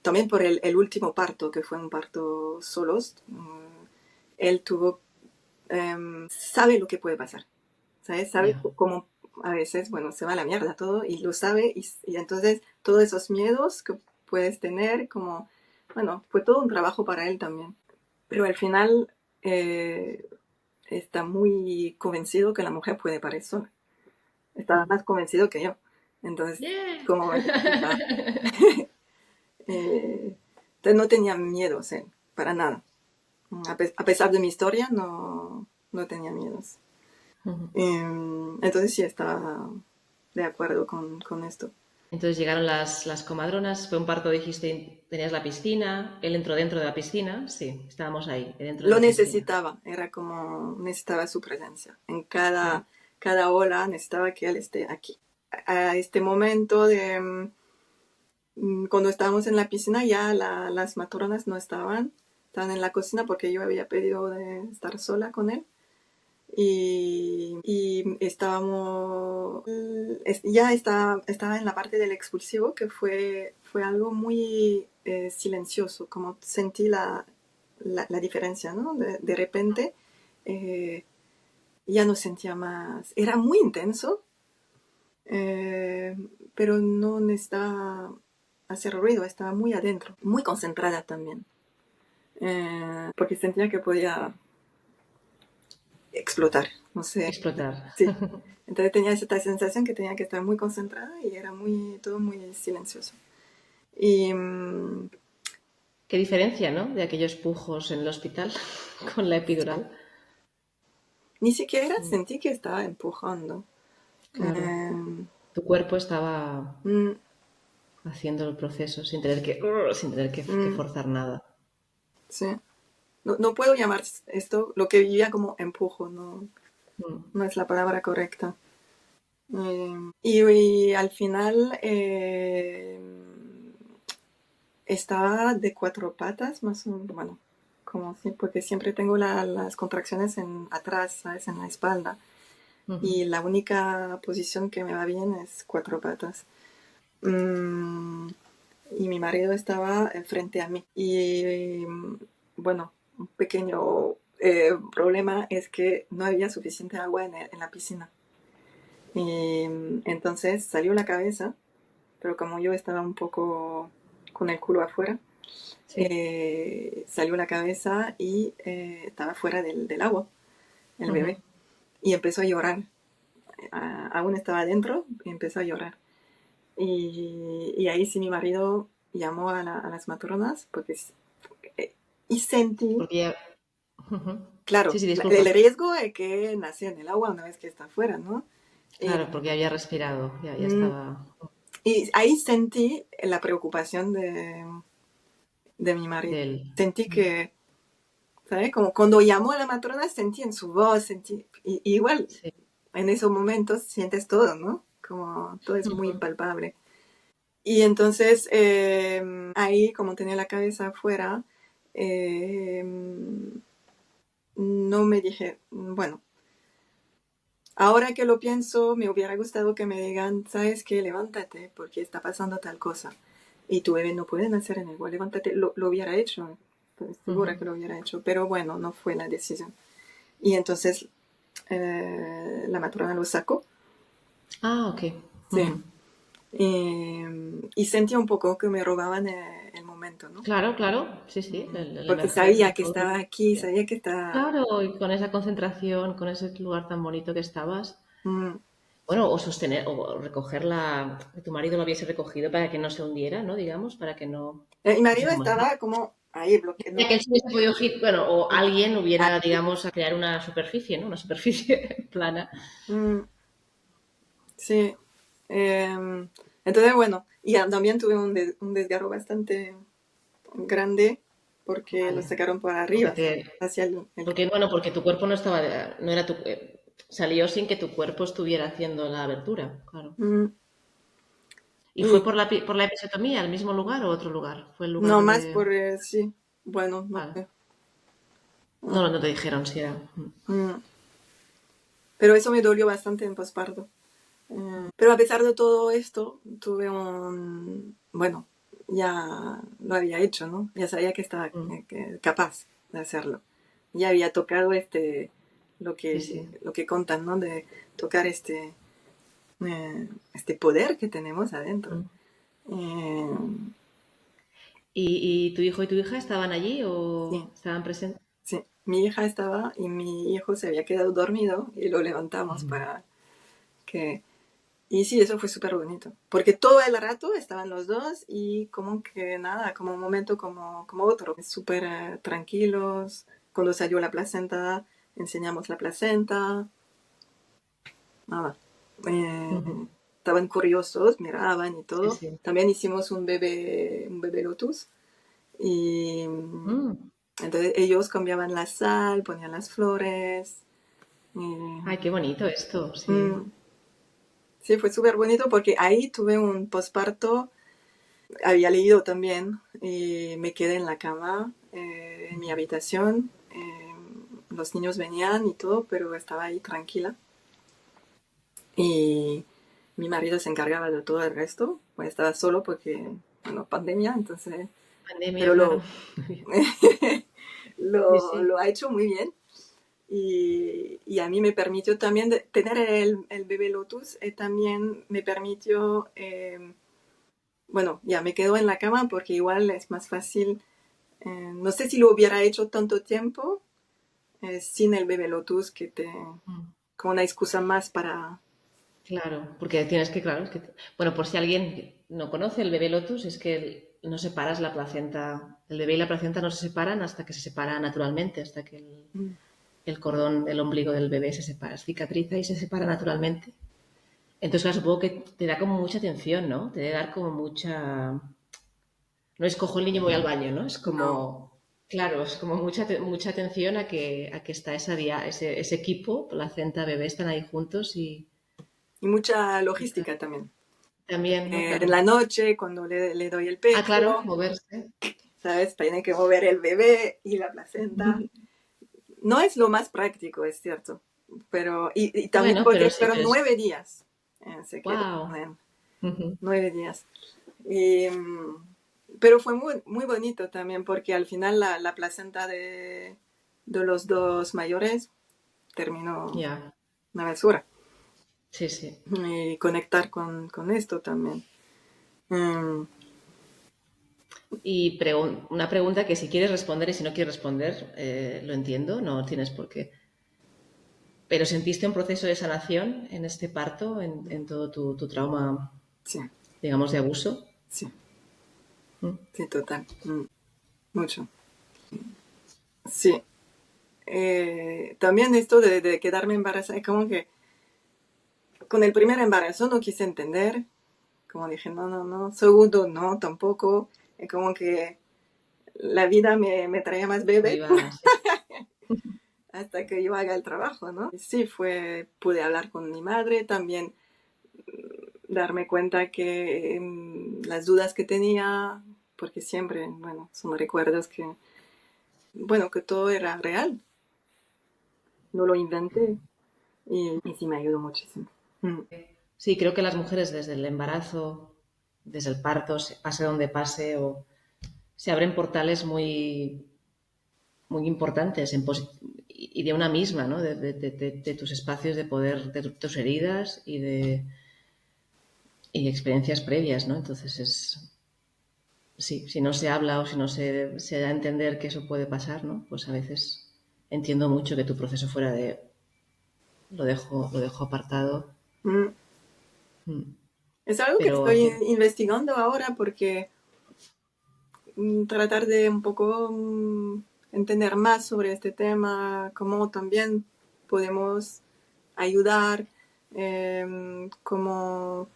También por el último parto, que fue un parto solos, él sabe lo que puede pasar, ¿sabes? Sabe Ya. cómo a veces, bueno, se va a la mierda todo y lo sabe y entonces todos esos miedos que puedes tener, como, bueno, fue todo un trabajo para él también. Pero al final eh, está muy convencido que la mujer puede parir sola. Estaba más convencido que yo. Entonces, Yeah. como necesitaba. Entonces no tenía miedos, para nada. A pesar de mi historia, no tenía miedos. Entonces sí estaba de acuerdo con esto. Entonces llegaron las comadronas, fue un parto, dijiste, tenías la piscina, él entró dentro de la piscina, sí, estábamos ahí, dentro de Lo la piscina. necesitaba, era como necesitaba su presencia. En Ah, cada ola necesitaba que él esté aquí. A este momento cuando estábamos en la piscina ya las matronas no estaban en la cocina porque yo había pedido de estar sola con él y estábamos, ya estaba en la parte del expulsivo, que fue algo muy silencioso, como sentí la diferencia, ¿no? De repente ya no sentía más, era muy intenso, eh, pero no necesitaba hacer ruido, estaba muy adentro, muy concentrada también, porque sentía que podía explotar, no sé, Explotar. sí. Entonces tenía esta sensación que tenía que estar muy concentrada y era todo muy silencioso. Y Qué diferencia, ¿no? De aquellos pujos en el hospital con la epidural. ni siquiera sentí que estaba empujando. Claro. Eh, Tu cuerpo estaba mm, haciendo el proceso sin tener que mm, forzar nada. sí. No puedo llamar esto lo que vivía como empujo, no, Mm. no es la palabra correcta. Y al final estaba de cuatro patas, más o menos, bueno, como sí, porque siempre tengo las contracciones atrás, ¿sabes? En la espalda. Ujú. Y la única posición que me va bien es cuatro patas. Mm, y mi marido estaba frente a mí. Y bueno, un pequeño problema es que no había suficiente agua en la piscina. Y entonces salió la cabeza, pero como yo estaba un poco con el culo afuera, Sí. salió la cabeza y estaba fuera del agua, el Ujú. bebé. Y empezó a llorar. Aún estaba adentro y empezó a llorar. Y ahí sí mi marido llamó a las matronas porque eh, y sentí, Porque ya... Ujú. Sí, claro, sí, el disculpa. riesgo de que nace en el agua una vez que está afuera, ¿no? Claro, Y, porque había respirado, ya mm, estaba... y ahí sentí la preocupación de mi marido. Del... Sentí que, ¿sabes? Como cuando llamó a la matrona, sentí en su voz, y igual Sí. en esos momentos sientes todo, ¿no? Como todo es muy Ujú. palpable. Y entonces ahí, como tenía la cabeza afuera, eh, no me dije, bueno, ahora que lo pienso, me hubiera gustado que me digan, ¿sabes qué? Levántate, porque está pasando tal cosa. Y tu bebé no puede nacer en igual, levántate, lo hubiera hecho, estoy segura Ujú. que lo hubiera hecho, pero bueno, no fue la decisión. Y entonces la matrona lo sacó, Ah, ok. sí. Ujú. Y sentía un poco que me robaban el momento, ¿no? Claro, claro. Sí, sí. La Porque emergencia, sabía que todo lo estaba que aquí, hacía. sabía que estaba... Claro, y con esa concentración, con ese lugar tan bonito que estabas. Mm. Bueno, o sostener, o recogerla, que tu marido lo hubiese recogido para que no se hundiera, ¿no? Digamos, para que no, Mi no sé marido cómo era. estaba como ahí bloqueado. Ya que él se hubiese podido bueno, o No, alguien hubiera, ahí. digamos, a crear una superficie, ¿no? Una superficie plana. Mm, sí. Entonces, bueno, y también tuve un desgarro bastante grande porque lo Vale. sacaron por Porque arriba, hacia el... porque, bueno, porque tu cuerpo no estaba, no era tu, salió sin que tu cuerpo estuviera haciendo la abertura, claro. Mm, ¿Y fue y por por la episiotomía, al mismo lugar o otro lugar? Fue el no lugar más de... por... sí, bueno, no Vale. sé. No, no te dijeron si era... Mm, pero eso me dolió bastante en posparto. Pero a pesar de todo esto, tuve bueno, ya lo había hecho, ¿no? Ya sabía que estaba Mm. capaz de hacerlo. Ya había tocado Sí, sí. lo que contan, ¿no? De tocar este poder que tenemos adentro. Mm. Eh, ¿Y tu hijo y tu hija estaban allí sí, o estaban presentes? sí. Mi hija estaba y mi hijo se había quedado dormido y lo levantamos Ujú. para que... Y sí, eso fue súper bonito, porque todo el rato estaban los dos y como que nada, como un momento como otro, súper tranquilos. Cuando salió la placenta, enseñamos la placenta, nada. Ujú. Estaban curiosos, miraban y Sí, todo. sí. También hicimos un bebé lotus y Mm. entonces ellos cambiaban la sal, ponían las flores. Ay, qué bonito esto, sí. Mm, sí, fue súper bonito porque ahí tuve un posparto. Había leído también y me quedé en la cama, en mi habitación, los niños venían y todo, pero estaba ahí tranquila. Y mi marido se encargaba de todo el resto, pues estaba solo porque, bueno, pandemia, entonces, Pandemia, pero claro. Sí, lo sí. ha hecho muy bien. Y a mí me permitió también tener el bebé Lotus, también me permitió, bueno, ya me quedo en la cama porque igual es más fácil, no sé si lo hubiera hecho tanto tiempo sin el bebé Lotus, Mm. como una excusa más para... Claro, porque tienes que, claro, bueno, por si alguien no conoce el bebé lotus, es que no separas la placenta, el bebé y la placenta no se separan hasta que se separa naturalmente, hasta que Mm. el cordón del ombligo del bebé se separa, cicatriza y se separa naturalmente. Entonces, claro, supongo que te da como mucha atención, ¿no? Te debe dar como mucha... No es cojo el niño y voy al baño, ¿no? Es No. como... Claro, es como mucha atención a que está ese equipo, placenta, bebé, están ahí juntos Y mucha y claro, logística también. también, ¿no? En Claro. la noche, cuando le doy el Ah, claro, pecho, moverse. ¿sabes? Tiene que mover el bebé y la placenta. No es lo más práctico, es cierto. Pero, y también Bueno, pero porque sí, fueron pero es... 9 días. Se quedó ¡Wow! en 9 días. Y, pero fue muy, muy bonito también porque al final la placenta de los dos mayores terminó Ya, una basura. sí, sí. Y conectar con esto también. Mm, Y una pregunta que si quieres responder y si no quieres responder, lo entiendo, no tienes por qué. Pero ¿sentiste un proceso de sanación en este parto, en todo tu trauma, sí, digamos, de abuso? sí, ¿Mm? sí, total. Mucho. Sí. También esto de quedarme embarazada, como que con el primer embarazo no quise entender, como dije, no, no, no, segundo no, tampoco, como que la vida me traía más Te bebé iba, sí. hasta que yo haga el trabajo, ¿no? Y sí, pude hablar con mi madre, también darme cuenta que las dudas que tenía, porque siempre, bueno, son recuerdos que, bueno, que todo era real, no lo inventé y sí me ayudó muchísimo. Mm. Sí, creo que las mujeres desde el embarazo, desde el parto, pase donde pase, se abren portales muy importantes y de una misma, ¿no? De tus espacios de poder, de tus heridas y experiencias previas, ¿no? Entonces sí, si no se habla o si no se da a entender que eso puede pasar, ¿no? Pues a veces entiendo mucho que tu proceso fuera de lo dejo apartado. Mm. Mm. Es algo que Pero estoy investigando ahora porque tratar de un poco entender más sobre este tema, cómo también podemos ayudar, cómo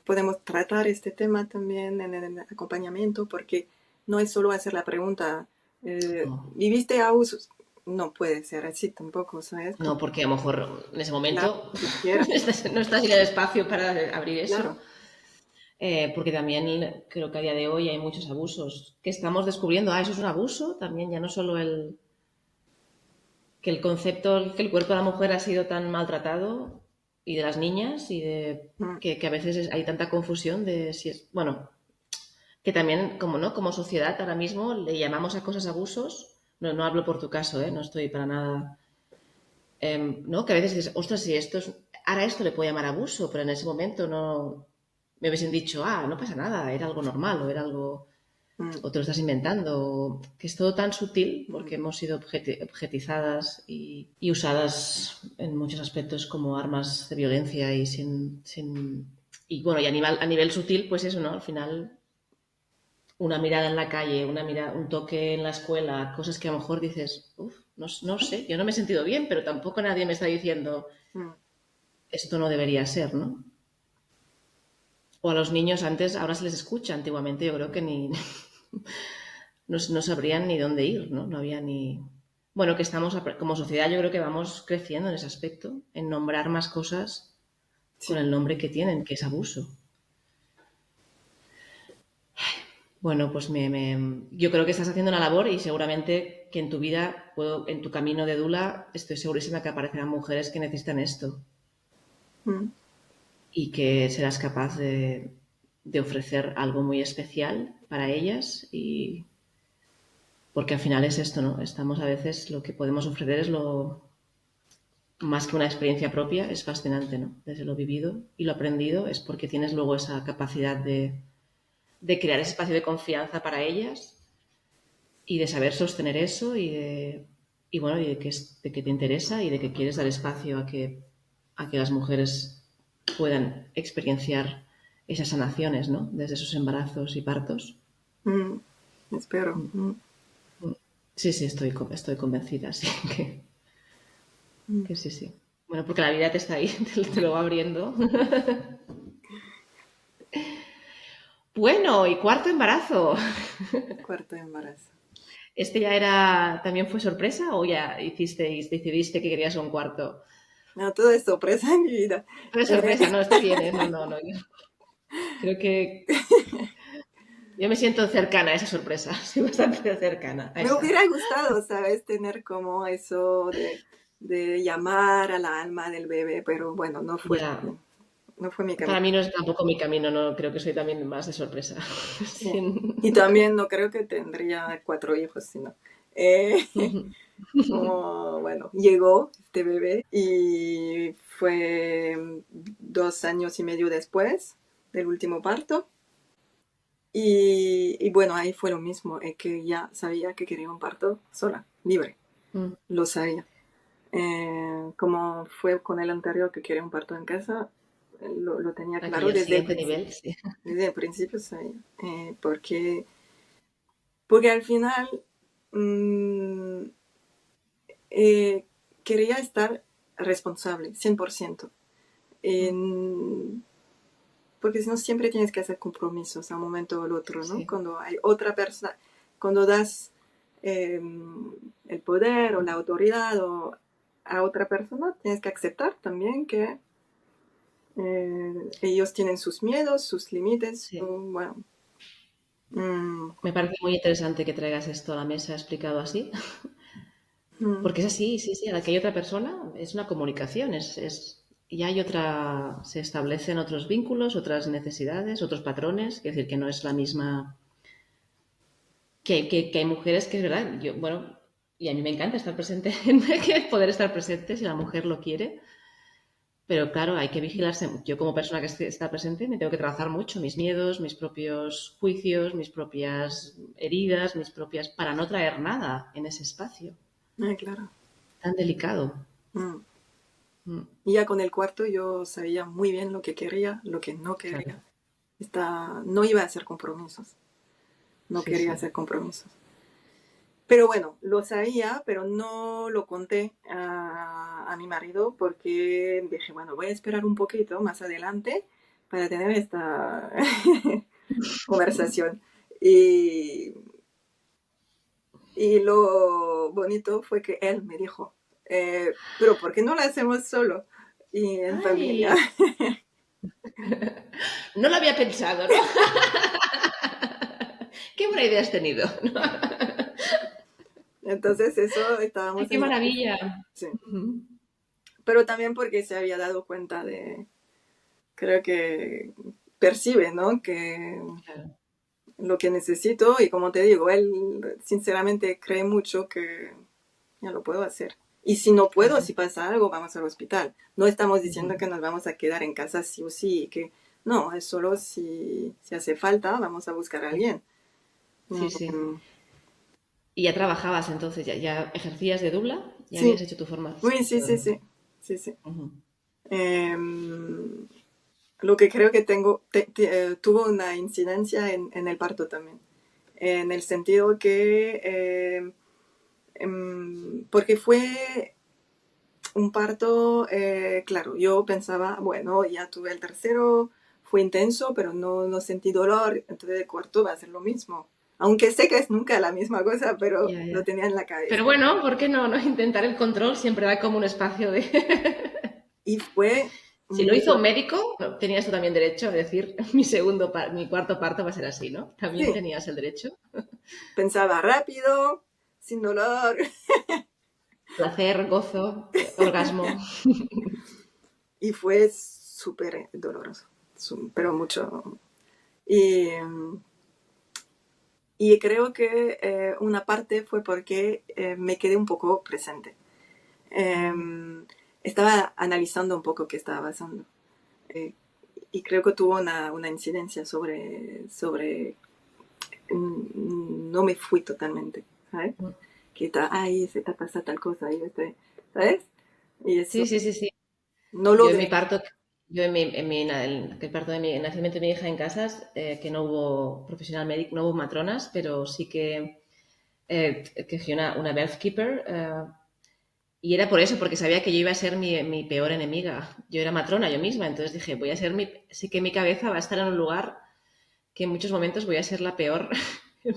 podemos tratar este tema también en el acompañamiento, porque no es solo hacer la pregunta, no, ¿viviste abusos? No puede ser así tampoco, ¿sabes? no, porque a lo mejor en ese momento Claro, ni siquiera, no estás en el espacio para abrir eso. claro. Porque también creo que a día de hoy hay muchos abusos que estamos descubriendo. Ah, eso es un abuso. También ya no solo que el concepto, que el cuerpo de la mujer ha sido tan maltratado y de las niñas y Mm, que a veces hay tanta confusión de si es, bueno, que también como no, como sociedad ahora mismo le llamamos a cosas abusos. No, no hablo por tu caso, ¿eh? No estoy para nada, ¿no? Que a veces dices, ostras, si ahora esto le puedo llamar abuso, pero en ese momento no me hubiesen dicho, no pasa nada, era algo normal o era algo mm, o te lo estás inventando, que es todo tan sutil mm, porque hemos sido objetizadas y usadas en muchos aspectos como armas de violencia y y bueno, y a nivel sutil, pues eso, ¿no? Al final, una mirada en la calle, un toque en la escuela, cosas que a lo mejor dices, uff, no, no sé, yo no me he sentido bien, pero tampoco nadie me está diciendo, mm. esto no debería ser, ¿no? O a los niños antes, ahora se les escucha, antiguamente yo creo que ni, no sabrían ni dónde ir, ¿no? No había ni... Bueno, que estamos, como sociedad yo creo que vamos creciendo en ese aspecto, en nombrar más cosas con Sí. el nombre que tienen, que es abuso. Bueno, pues yo creo que estás haciendo una labor y seguramente que en tu vida, en tu camino de dula, estoy segurísima que aparecerán mujeres que necesitan esto Mm, y que serás capaz de ofrecer algo muy especial para ellas y porque al final es esto, ¿no? Estamos a veces, lo que podemos ofrecer es lo más que una experiencia propia, es fascinante, ¿no? Desde lo vivido y lo aprendido es porque tienes luego esa capacidad de crear ese espacio de confianza para ellas y de saber sostener eso y bueno, y de que te interesa y de que quieres dar espacio a que las mujeres puedan experienciar esas sanaciones, ¿no? Desde sus embarazos y partos. mm, espero. Sí, sí, estoy convencida, sí, Mm. que sí, sí. Bueno, porque la vida te está ahí, te lo va abriendo. Bueno, y cuarto embarazo. Cuarto embarazo. ¿Este ya también fue sorpresa o ya decidiste que querías un cuarto? No, todo es sorpresa en mi vida. No es Eh, sorpresa, no, está bien, ¿eh? No, no, no. Yo creo que yo me siento cercana a esa sorpresa, soy bastante cercana a Me esa. hubiera gustado, ¿sabes? Tener como eso de llamar a la alma del bebé, pero bueno, Ya, no fue mi para camino. mí no es tampoco mi camino, no, creo que soy también más de sorpresa. Sí. Sí. Y también no creo que tendría 4 hijos, sino. Como, bueno, llegó este bebé y fue 2 años y medio después del último parto. Y bueno, ahí fue lo mismo, que ya sabía que quería un parto sola, libre, lo sabía. Como fue con el anterior que quería un parto en casa, lo tenía Aquí claro el desde el siguiente principio. nivel, sí. Desde el principio sabía. Porque al final mm, eh, quería estar responsable, 100%. En- Porque si no, siempre tienes que hacer compromisos a un momento o al otro, ¿no? Sí, Cuando hay otra persona, cuando das el poder o la autoridad a otra persona, tienes que aceptar también que ellos tienen sus miedos, sus límites, sí. bueno. mm, Me parece muy interesante que traigas esto a la mesa explicado así, mm, porque es así, sí, sí, a la que hay otra persona es una comunicación, y hay se establecen otros vínculos, otras necesidades, otros patrones, es decir, que no es la misma, que hay mujeres que es verdad, yo, bueno, y a mí me encanta estar presente, poder estar presente si la mujer lo quiere, pero claro, hay que vigilarse. Yo como persona que está presente me tengo que trabajar mucho mis miedos, mis propios juicios, mis propias heridas, para no traer nada en ese espacio claro. tan delicado. Mm. Mm, Y ya con el cuarto yo sabía muy bien lo que quería, lo que no claro, quería. No iba a hacer compromisos, no sí, quería sí. hacer compromisos. Pero bueno, lo sabía, pero no lo conté a mi marido porque dije, bueno, voy a esperar un poquito más adelante para tener esta conversación. Y, y lo bonito fue que él me dijo, pero ¿por qué no lo hacemos solo y en familia? Ay, no lo había pensado, ¿no? Qué buena idea has tenido. ¿No? Entonces eso Ay, estábamos qué en la maravilla. decisión. Sí. Ujú, Pero también porque se había dado cuenta creo que percibe, ¿no? Que claro. lo que necesito y como te digo, él sinceramente cree mucho que ya lo puedo hacer. Y si no puedo, Claro. si pasa algo, vamos al hospital. No estamos diciendo Ujú. que nos vamos a quedar en casa sí o sí, que no, es solo si hace falta, vamos a buscar a alguien. Sí, sí. Mm, Y ya trabajabas entonces, ya ejercías de doula, ya habías sí, hecho tu sí, sí, sí, formación. sí, sí, sí. Ujú. Em, lo que creo que tuvo una incidencia en el parto también, en el sentido que, porque fue un parto, claro, yo pensaba, bueno, ya tuve el tercero, fue intenso, pero no sentí dolor, entonces el cuarto va a ser lo mismo. Aunque sé que es nunca la misma cosa, pero Ya, lo ya. tenía en la Pero cabeza. bueno, ¿por qué no? Intentar el control siempre da como un espacio de... Y fue Si lo muy hizo un fuerte. médico, tenías tú también derecho a decir, mi cuarto parto va a ser así, ¿no? También Sí, tenías el derecho. pensaba rápido, sin dolor. Placer, gozo, orgasmo. Y fue súper doloroso, pero mucho. Y, y creo que una parte fue porque me quedé un poco presente. Estaba analizando un poco qué estaba pasando. Eh, y creo que tuvo una incidencia sobre no me fui totalmente, ¿sabes? Que está, ay, se te pasa tal cosa, y ¿sabes? Y eso, Sí, sí, sí, sí. no Yo en mi logré. parto, el parto de el nacimiento de mi hija en casas, que no hubo profesional médico, no hubo matronas, pero sí que fui una birth keeper, y era por eso, porque sabía que yo iba a ser mi peor enemiga. Yo era matrona yo misma, entonces dije, voy a ser sí que mi cabeza va a estar en un lugar que en muchos momentos voy a ser la peor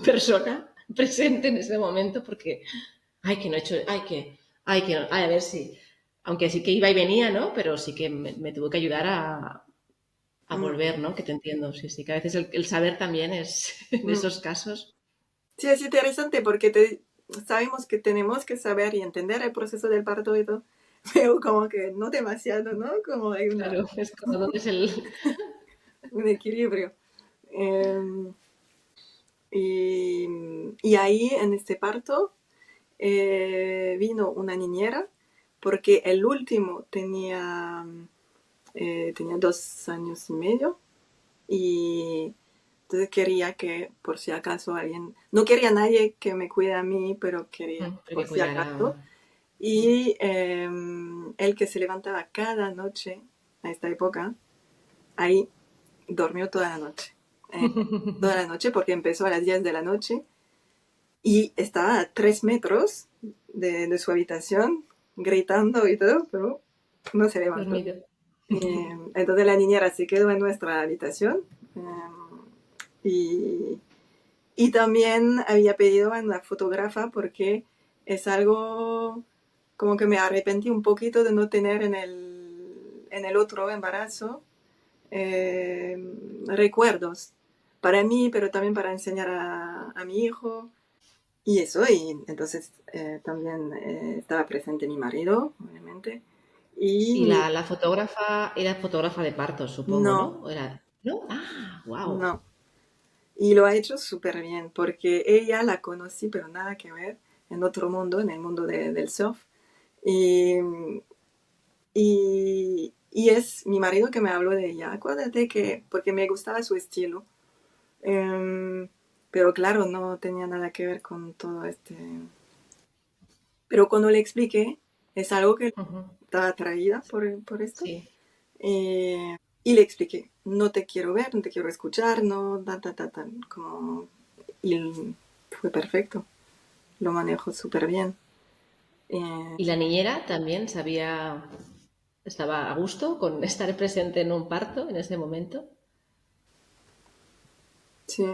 persona presente en ese momento, porque, ay, que no he hecho, ay, a ver si, aunque sí que iba y venía, ¿no? Pero sí que me tuvo que ayudar a Mm, volver, ¿no? Que te entiendo, sí, sí, que a veces el saber también es, en mm. esos casos, Sí, es interesante porque sabemos que tenemos que saber y entender el proceso del parto y todo, pero como que no demasiado, ¿no? Como hay claro, es como donde es el... un equilibrio. Y, y ahí en este parto vino una niñera porque el último tenía 2 años y medio y entonces quería que por si acaso alguien, no quería nadie que me cuide a mí, pero quería Hay por que si cuidar acaso. a... Y él que se levantaba cada noche a esta época, ahí durmió toda la noche. Eh, toda la noche porque empezó a las 10 de la noche y estaba a 3 metros de su habitación gritando y todo, pero no se levantó. Dormido. Entonces la niñera se quedó en nuestra habitación y, y también había pedido a una fotógrafa porque es algo como que me arrepentí un poquito de no tener en el otro embarazo eh, recuerdos para mí, pero también para enseñar a mi hijo. Y eso, y entonces también estaba presente mi marido, obviamente. Y Y la fotógrafa era fotógrafa de partos, supongo, ¿no? no, ¿O era... ¿No? Ah, wow. no. Y lo ha hecho súper bien, porque ella la conocí, pero nada que ver, en otro mundo, en el mundo del surf. Y, y es mi marido que me habló de ella. Acuérdate que, porque me gustaba su estilo. Pero claro, no tenía nada que ver con todo este. Pero cuando le expliqué, es algo que estaba atraída por esto. Sí. Y le expliqué, no te quiero ver, no te quiero escuchar, no, como. Y fue perfecto, lo manejo súper bien. Eh, ¿Y la niñera también estaba a gusto con estar presente en un parto en ese momento? sí.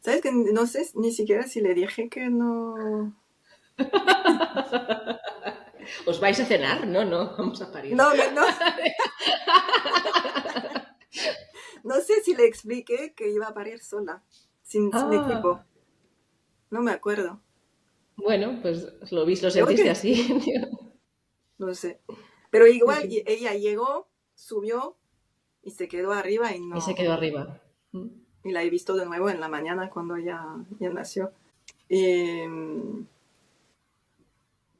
¿Sabes que no sé ni siquiera si le dije que no? ¿Os vais a cenar? No, no, vamos a parir. No, no, no sé si le expliqué que iba a parir sola, sin equipo, Ah, no me acuerdo. bueno, pues lo Creo sentiste que así. sí, no sé. Pero Sí, igual sí. ella llegó, subió y se quedó arriba y Y se no. quedó arriba. Y la he visto de nuevo en la mañana cuando ya nació. Y,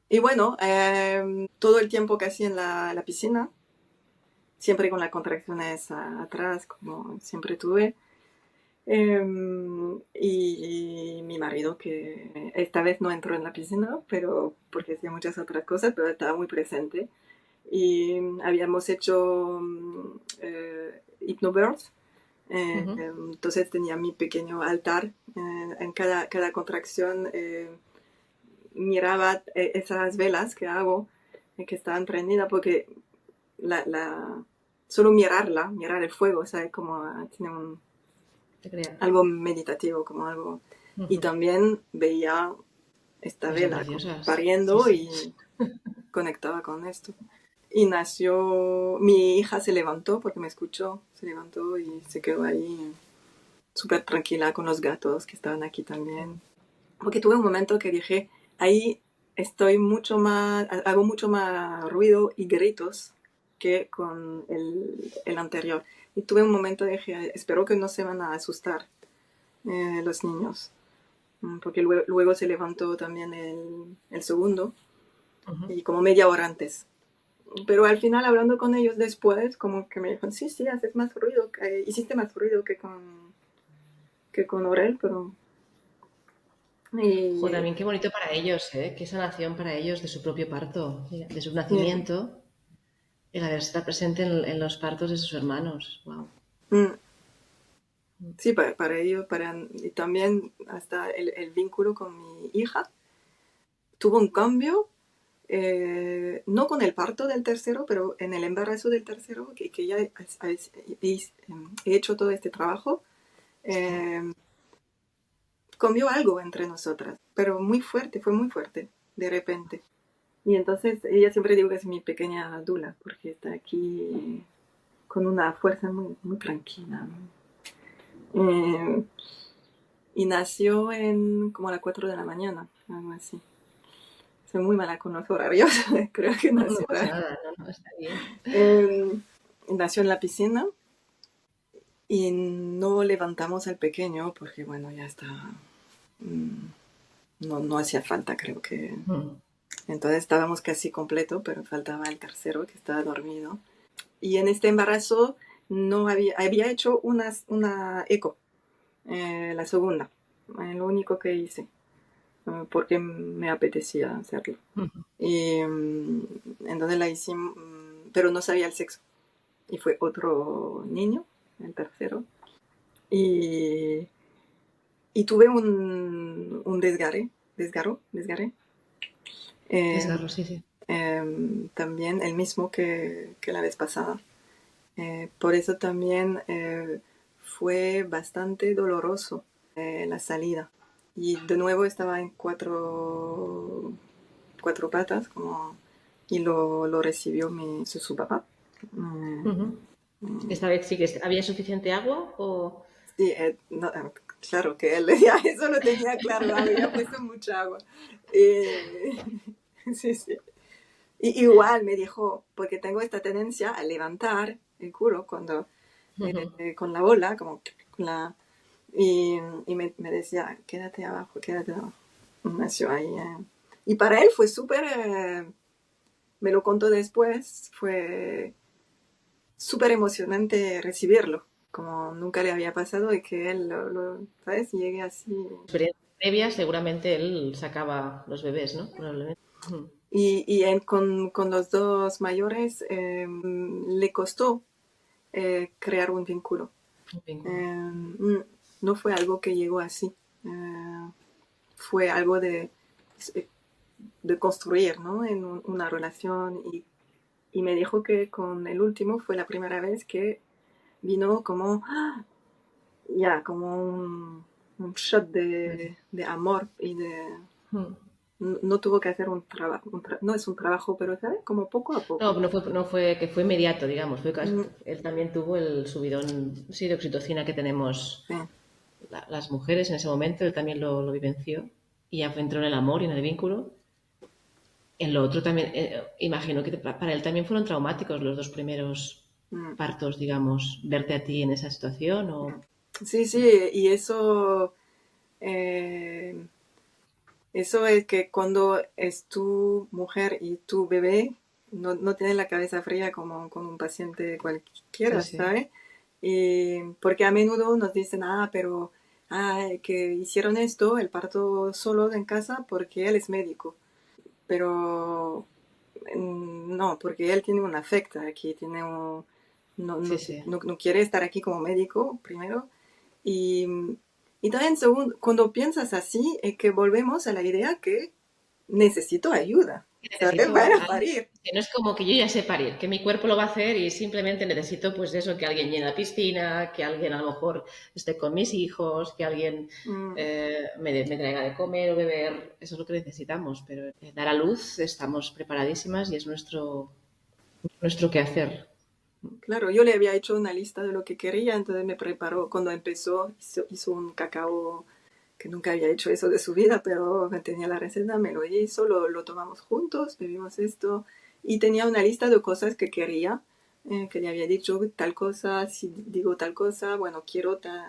y bueno, todo el tiempo casi en la piscina, siempre con las contracciones atrás, como siempre tuve. Y mi marido, que esta vez no entró en la piscina, pero porque hacía muchas otras cosas, pero estaba muy presente. Y habíamos hecho hypnobirth. Entonces tenía mi pequeño altar. En cada contracción miraba esas velas que hago, que estaban prendidas, porque solo mirar el fuego, ¿sabes? Como tiene Te crea. algo meditativo, como algo. Y también veía esta Pues son vela preciosas. Sí, pariendo sí. y conectaba con esto. Y nació, mi hija se levantó porque me escuchó, se levantó y se quedó ahí súper tranquila con los gatos que estaban aquí también. porque tuve un momento que dije, ahí estoy mucho más, hago mucho más ruido y gritos que con el anterior. Y tuve un momento que dije, espero que no se van a asustar los niños. Porque luego se levantó también el segundo, y como media hora antes. Pero al final, hablando con ellos después, como que me dijeron, sí, sí, haces más ruido, hiciste más ruido que con Orel, pero... Jo, Y, también qué bonito para ellos, ¿eh? Qué sanación para ellos de su propio parto, de su y, nacimiento, el haber estado presente en los partos de sus hermanos. Wow. mm, sí, para ellos, y también hasta el vínculo con mi hija tuvo un cambio, no con el parto del tercero, pero en el embarazo del tercero, que ya he hecho todo este trabajo, eh, cambió algo entre nosotras, pero muy fuerte, fue muy fuerte, de repente. Y entonces ella siempre digo que es mi pequeña Dula, porque está aquí con una fuerza muy, muy tranquila, ¿no? Y nació como a las 4 de la mañana, algo así. Soy muy mala con los horarios, creo que No nació, pasa nada, no, no, está bien. eh, nació en la piscina y no levantamos al pequeño porque, bueno, ya está, mm, no, no hacía falta, creo que. Mm. Entonces estábamos casi completo, pero faltaba el tercero que estaba dormido. Y en este embarazo no había hecho una eco, la segunda, lo único que hice, porque me apetecía hacerlo. Y entonces la hicimos, pero no sabía el sexo. Y fue otro niño, el tercero. Y, y tuve un desgarre. Eh, Desgarro, sí, sí. también el mismo que la vez pasada. Por eso también fue bastante doloroso la salida. Y de nuevo estaba en cuatro patas, y lo recibió su papá. Mm, Ujú. Esta vez sí que había suficiente agua o... sí, no, claro que él ya eso lo tenía claro, había puesto mucha agua. Eh, sí, sí. Y igual me dijo, porque tengo esta tendencia a levantar el culo cuando con la bola, como con la, y me decía, quédate abajo, quédate abajo. Nació ahí. Y para él fue súper, me lo contó después, fue súper emocionante recibirlo, como nunca le había pasado y que él, ¿sabes? Llegue así. Experiencia previa, seguramente él sacaba los bebés, ¿no? Probablemente. Ujú. Con los dos mayores le costó crear un vínculo. Un vínculo. No fue algo que llegó así. Eh, Fue algo de construir, ¿no? En una relación. Y me dijo que con el último fue la primera vez que vino como, ya, como un shot de amor y Mm. no tuvo que hacer un trabajo, no es un trabajo, pero ¿sabes? Como poco a No, poco. no fue que fue inmediato, digamos. Mm, Él también tuvo el subidón, sí, de oxitocina que tenemos sí. las mujeres en ese momento. Él también lo vivenció y ya entró en el amor y en el vínculo. En lo otro también, imagino que para él también fueron traumáticos los dos primeros Mm. partos, digamos, verte a ti en esa situación o... Sí, sí, y eh, eso es que cuando es tu mujer y tu bebé, no tienes la cabeza fría como con un paciente Sí, cualquiera, sí. ¿sabes? Y porque a menudo nos dicen, pero que hicieron esto, el parto solo en casa, porque él es médico. Pero no, porque él tiene un afecto aquí, no, Sí, no, sí. no quiere estar aquí como médico primero. Y, y también cuando piensas así, es que volvemos a la idea que necesito ayuda, ¿sabes? Necesito, Para parir. que no es como que yo ya sé parir, que mi cuerpo lo va a hacer y simplemente necesito pues eso, que alguien llene la piscina, que alguien a lo mejor esté con mis hijos, que alguien Mm, me traiga de comer o beber, eso es lo que necesitamos, pero dar a luz estamos preparadísimas y es nuestro quehacer. claro, yo le había hecho una lista de lo que quería, entonces me preparó, cuando empezó, hizo un cacao que nunca había hecho eso de su vida, pero tenía la receta, me lo hizo, lo tomamos juntos, bebimos esto y tenía una lista de cosas que quería, que le había dicho tal cosa, si digo tal cosa, bueno, quiero tal...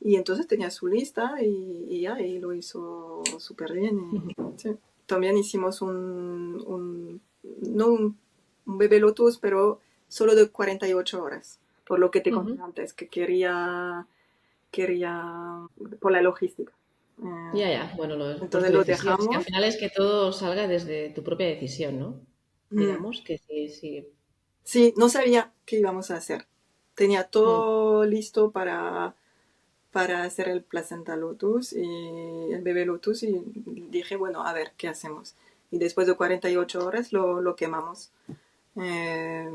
Y entonces tenía su lista y ya, y lo hizo súper bien. Sí. También hicimos no un bebé lotus, pero solo de 48 horas, por lo que te conté antes, que quería por la logística. Ya, bueno, por Entonces tu lo decisión. Es que al dejamos. final es que todo salga desde tu propia decisión, ¿no? Mm, Digamos que sí, sí. sí, no sabía qué íbamos a hacer. Tenía Mm, todo listo para hacer el placenta lotus y el bebé lotus y dije, bueno, a ver, ¿qué hacemos? Y después de 48 horas lo quemamos. Eh,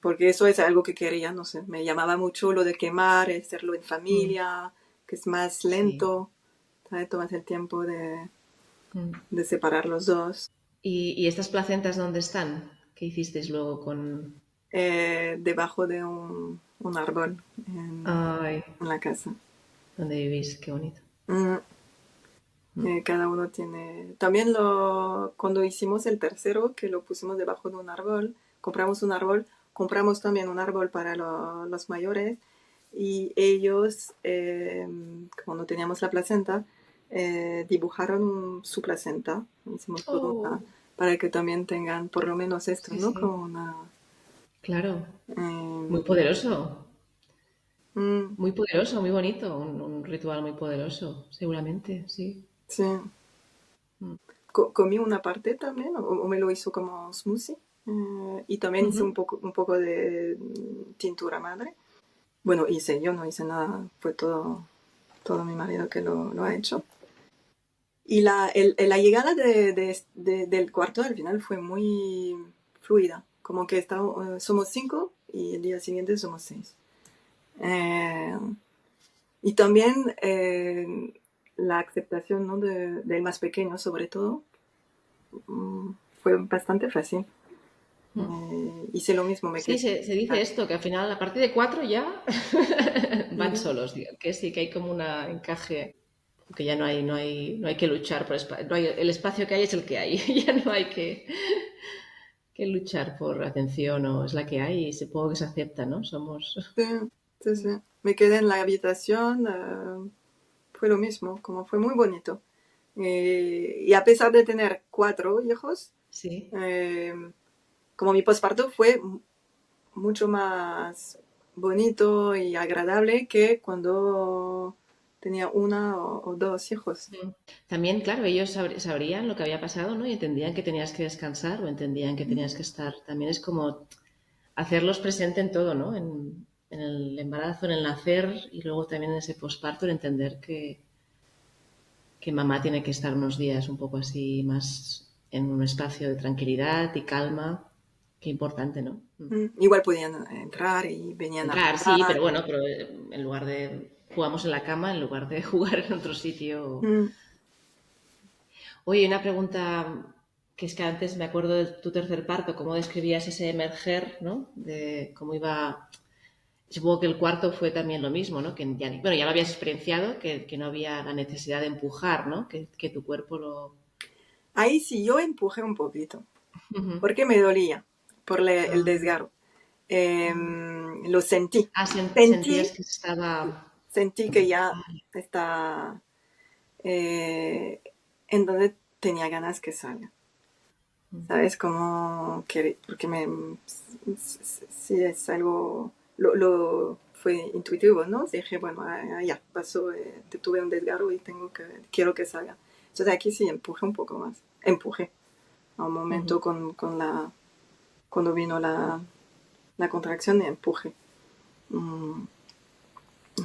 porque eso es algo que quería, no sé, me llamaba mucho lo de quemar, hacerlo en mm, familia, que es más sí. lento, ¿sabes? Tomas el tiempo Mm. de separar los dos. ¿Y estas placentas dónde están? ¿Qué hicisteis luego con...? Debajo de un árbol Ay, en la casa. ¿dónde vivís? Qué bonito. Mm, Mm. cada uno tiene... También cuando hicimos el tercero, que lo pusimos debajo de un árbol, compramos un árbol, compramos también un árbol para los mayores y ellos, como no teníamos la placenta, dibujaron su placenta. Hicimos todo Oh, para que también tengan por lo menos esto, sí, ¿no? sí, Como una... claro. Muy eh, poderoso, mm, muy poderoso, muy bonito. Un ritual muy poderoso, seguramente, sí. sí. Mm. Comí una parte también, o me lo hizo como smoothie. Y también hice Ujú. un poco de tintura madre. Bueno, hice, yo no hice nada, fue todo mi marido que lo ha hecho. Y la llegada del cuarto al final fue muy fluida, como que somos 5 y el día siguiente somos 6. Eh, y también la aceptación, ¿no? Del más pequeño, sobre todo, mm, fue bastante fácil. Mm. Hice lo mismo, me Sí, quedé. se dice esto, que al final a partir de 4 ya van Mm, solos, digo, que sí, que hay como un encaje, que ya no hay que luchar por no hay, el espacio que hay es el que hay, ya no hay que luchar por atención o es la que hay y supongo que se acepta, ¿no? Somos... sí, sí, sí. Me quedé en la habitación, fue lo mismo, como fue muy bonito. Y a pesar de tener 4 hijos, Sí. eh, como mi posparto fue mucho más bonito y agradable que cuando tenía una o 2 hijos. Mm. También, claro, ellos sabrían lo que había pasado, ¿no? Y entendían que tenías que descansar o entendían que tenías que estar. También es como hacerlos presente en todo, ¿no? En el embarazo, en el nacer y luego también en ese posparto, en entender que mamá tiene que estar unos días un poco así más en un espacio de tranquilidad y calma. Qué importante, ¿no? Mm. Igual podían entrar y venían a Entrar, sí, jugar. pero bueno, pero en lugar de jugamos en la cama, en lugar de jugar en otro sitio. Mm, Oye, una pregunta que es que antes me acuerdo de tu tercer parto, cómo describías ese emerger, ¿no? De cómo iba. Supongo que el cuarto fue también lo mismo, ¿no? Que ya, bueno, ya lo habías experienciado, que no había la necesidad de empujar, ¿no? Que tu cuerpo lo... Ahí sí yo empujé un poquito, Ujú. porque me dolía por el Ah, desgarro. Lo sentí. ah, sentías Sentí, que estaba... sentí que ya está eh, en donde tenía ganas que salga. ¿Sabes? Como que, porque sí es algo, fue intuitivo, ¿no? Dije, bueno, ya pasó, tuve un desgarro y quiero que salga. Entonces aquí sí empujé un poco más. Empujé a un Ujú. momento cuando vino la contracción y empujé. Mm,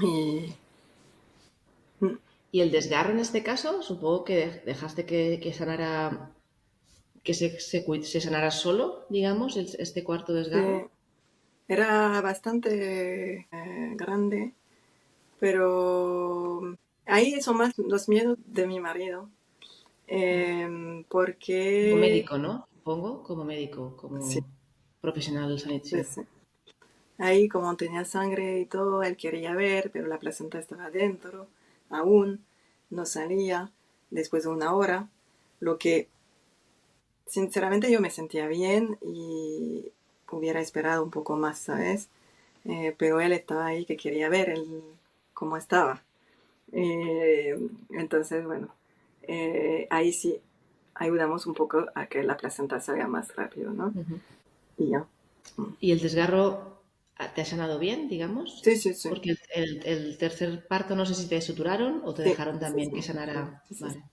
y mm, Y el desgarro en este caso, supongo que dejaste que sanara, que se sanara solo, digamos, este cuarto desgarro. sí, era bastante grande, pero ahí son más los miedos de mi marido. Como Porque médico, ¿no? Supongo, como médico, como sí, profesional sí, sanitario. sí. Ahí como tenía sangre y todo, él quería ver, pero la placenta estaba adentro aún. no salía después de una hora, lo que sinceramente yo me sentía bien y hubiera esperado un poco más, ¿sabes? Pero él estaba ahí que quería ver cómo estaba. Entonces, bueno, ahí sí ayudamos un poco a que la placenta salga más rápido, ¿no? Ujú. Y ya. ¿Y el desgarro te ha sanado bien, digamos? Sí, sí, sí. Porque el tercer parto no sé si te suturaron o te Sí, dejaron sí, también sí, que sanara. sí, sí, Vale.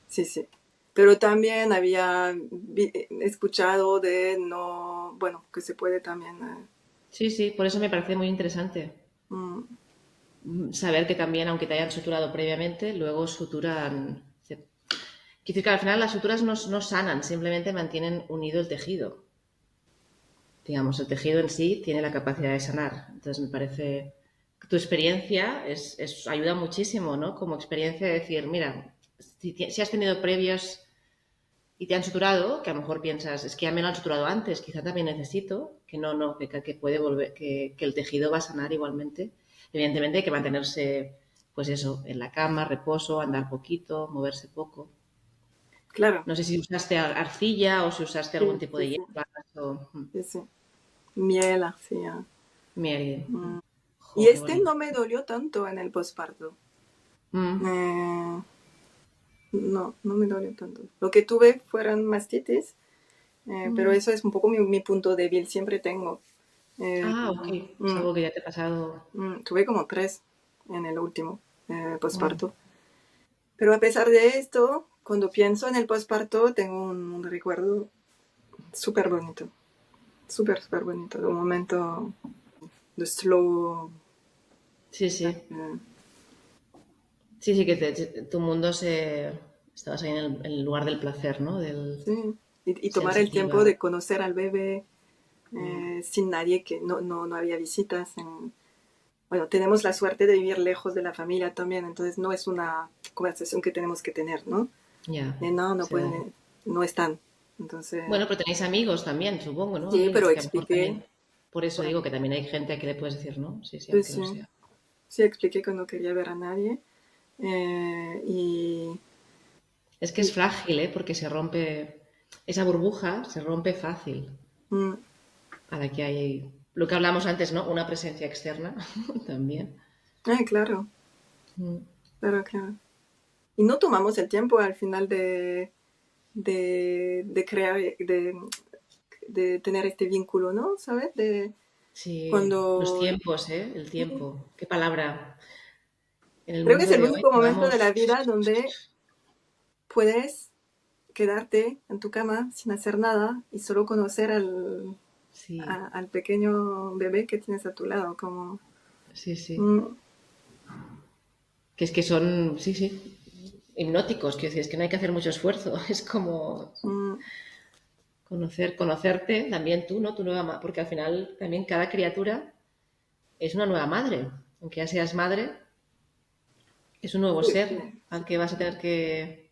sí, sí. Pero también había escuchado de no, bueno, que se puede también Sí, sí, por eso me parece muy interesante mm, saber que también, aunque te hayan suturado previamente, luego suturan. Quiero decir que al final las suturas no sanan, simplemente mantienen unido el tejido. Digamos, el tejido en sí tiene la capacidad de sanar. Entonces me parece que tu experiencia ayuda muchísimo, ¿no? Como experiencia de decir, mira, si has tenido previos y te han suturado, que a lo mejor piensas, es que ya me lo han suturado antes, quizá también necesito, que puede volver, que el tejido va a sanar igualmente. Evidentemente hay que mantenerse, pues eso, en la cama, reposo, andar poquito, moverse poco. claro. No sé si usaste arcilla o si usaste Sí, algún tipo sí, de sí, hierbas o sí, sí. Miel, así. miel. Y Jo, qué este bonito. no me dolió tanto en el posparto. Mm. Eh, no, no me dolió tanto. Lo que tuve fueron mastitis, pero eso es un poco mi punto débil, siempre tengo. Eh, Ah, ok. Es mm, algo que ya te ha pasado. tuve como 3 en el último Wow. posparto. Pero a pesar de esto, cuando pienso en el posparto, tengo un recuerdo súper bonito. Súper, súper bonito. De un momento de slow. Sí, sí. eh, Sí, sí, que tu mundo se. Estabas ahí en el lugar del placer, ¿no? Del sí. Y tomar el tiempo sensitiva. de conocer al bebé sin nadie, que no había visitas. Bueno, tenemos la suerte de vivir lejos de la familia también, entonces no es una conversación que tenemos que tener, ¿no? Ya. No, no Se da. pueden, no están. Entonces, Bueno, pero tenéis amigos también, supongo, ¿no? sí, pero Amigas, que a lo mejor expliqué, también. Por eso bueno, digo que también hay gente a que le puedes decir, ¿no? Sí, sí, pues aunque sí, no sea. sí expliqué que no quería ver a nadie. Es que es Y frágil, ¿eh? Porque se rompe. Esa burbuja se rompe fácil mm, a la que hay. Lo que hablamos antes, ¿no? Una presencia externa también. claro, Mm. claro, claro. Y no tomamos el tiempo al final de crear, de tener este vínculo, ¿no? ¿Sabes? De Sí, los cuando... tiempos, ¿eh? El tiempo. Qué palabra. En el Creo que es mundo el de hoy único momento de la llevamos. vida donde puedes quedarte en tu cama sin hacer nada y solo conocer Sí, al pequeño bebé que tienes a tu lado, como... sí, sí. mm, Que es que son, sí, sí, hipnóticos. Quiero decir, es que no hay que hacer mucho esfuerzo. Es como mm, conocerte también tú, ¿no? Tu nueva porque al final también cada criatura es una nueva madre. Aunque ya seas madre, es un nuevo sí, ser sí, al que vas a tener que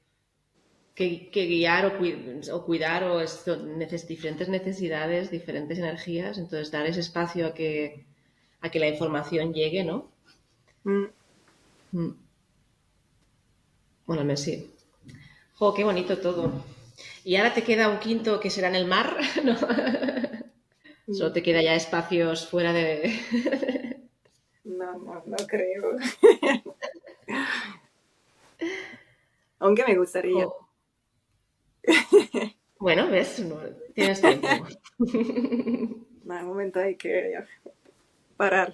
guiar o cuidar o diferentes necesidades, diferentes energías. Entonces, dar ese espacio a que la información llegue, ¿no? mm, Mm. Bueno, al menos sí. Jo, qué bonito todo. Y ahora te queda un quinto que será en el mar, ¿no? Solo mm. te queda ya espacios fuera de. No, no, no creo. Aunque me gustaría. Jo. Bueno, ves, tienes tiempo. En algún momento hay que parar.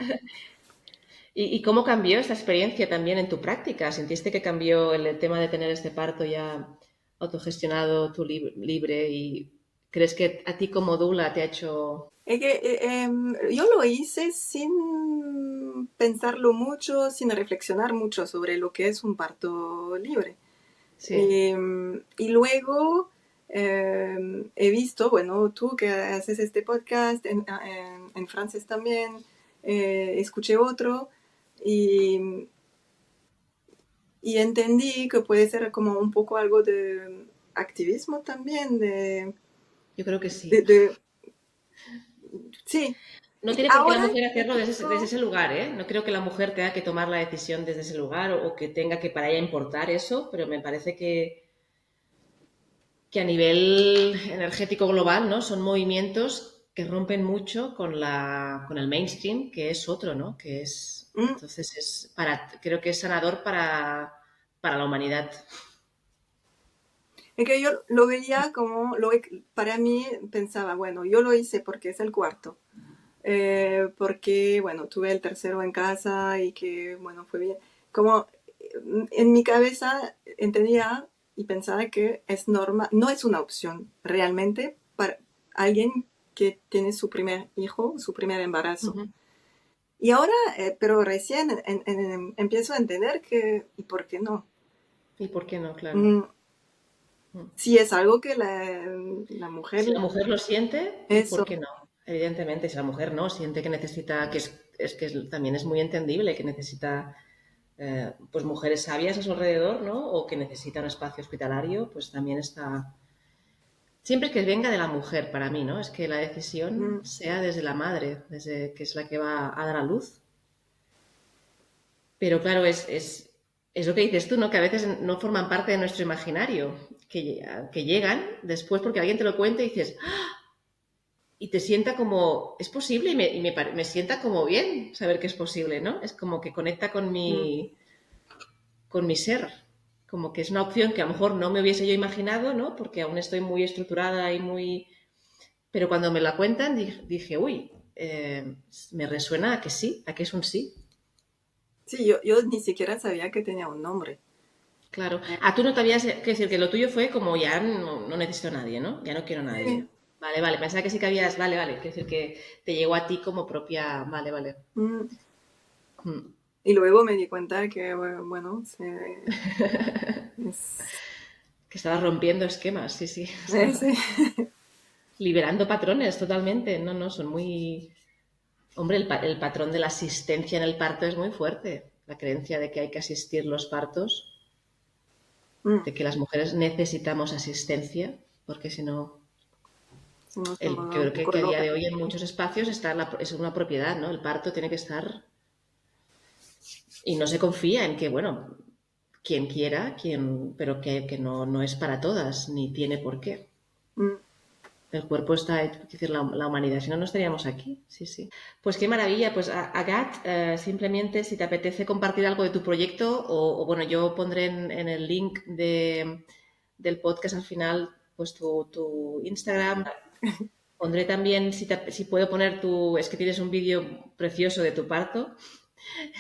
¿Y cómo cambió esta experiencia también en tu práctica? ¿Sentiste que cambió el tema de tener este parto ya autogestionado, tú libre? ¿Y crees que a ti como doula te ha hecho... Es que yo lo hice sin pensarlo mucho, sin reflexionar mucho sobre lo que es un parto libre. Sí, Y luego he visto, bueno, tú que haces este podcast en francés también, escuché otro y, y entendí que puede ser como un poco algo de activismo también, yo creo que sí. de sí, no Y tiene por qué la ahora mujer hacerlo desde empezó, ese lugar, ¿eh? No creo que la mujer tenga que tomar la decisión desde ese lugar o que tenga que para ella importar eso, pero me parece que a nivel energético global, ¿no? Son movimientos que rompen mucho con el mainstream, que es otro, ¿no? mm, Entonces creo que es sanador para la humanidad. es que yo lo veía como, para mí pensaba, bueno, yo lo hice porque es el cuarto. Porque, bueno, tuve el tercero en casa y que, bueno, fue bien. Como en mi cabeza entendía y pensaba que es normal, no es una opción realmente para alguien que tiene su primer hijo, su primer embarazo. Ujú. Y ahora, pero recién empiezo a entender que, ¿y por qué no? ¿Y por qué no? Claro. Mm, Mm. si es algo que la Si la mujer, mujer lo siente, ¿y por eso, qué no? Evidentemente, si la mujer no siente que necesita, también es muy entendible que necesita pues mujeres sabias a su alrededor, ¿no? O que necesita un espacio hospitalario, pues también está. Siempre que venga de la mujer, para mí, ¿no? Es que la decisión mm, sea desde la madre, desde que es la que va a dar a luz. Pero claro, es lo que dices tú, ¿no? Que a veces no forman parte de nuestro imaginario, que llegan después porque alguien te lo cuenta y dices, y te sienta como, es posible me sienta como bien saber que es posible, ¿no? Es como que conecta mm, con mi ser, como que es una opción que a lo mejor no me hubiese yo imaginado, ¿no? Porque aún estoy muy estructurada y muy. Pero cuando me la cuentan dije, uy, me resuena a que sí, a que es un sí. sí, yo ni siquiera sabía que tenía un nombre. Claro. Ah, tú no te habías, que decir que lo tuyo fue como ya no necesito a nadie, ¿no? Ya no quiero a nadie. Sí. Vale, vale, pensaba que sí que habías, vale, vale, quiero decir que te llegó a ti como propia, vale, vale. Mm. Mm. Y luego me di cuenta que, bueno, es, Que estabas rompiendo esquemas, sí, sí. sí. Liberando patrones totalmente. No, no, son muy. Hombre, el patrón de la asistencia en el parto es muy fuerte. La creencia de que hay que asistir los partos, Mm. de que las mujeres necesitamos asistencia, porque si no. Sí, no, Yo estaba un creo poco que a día loca. de hoy en muchos espacios es una propiedad, ¿no? El parto tiene que estar. Y no se confía en que, bueno, quien quiera, pero que no es para todas, ni tiene por qué. Mm. El cuerpo está hecho, es decir, la humanidad, si no, no estaríamos aquí. Sí, sí. Pues qué maravilla. Pues Agat, simplemente si te apetece compartir algo de tu proyecto, bueno, yo pondré en el link del podcast al final, pues tu Instagram. Pondré también, si puedo poner es que tienes un vídeo precioso de tu parto.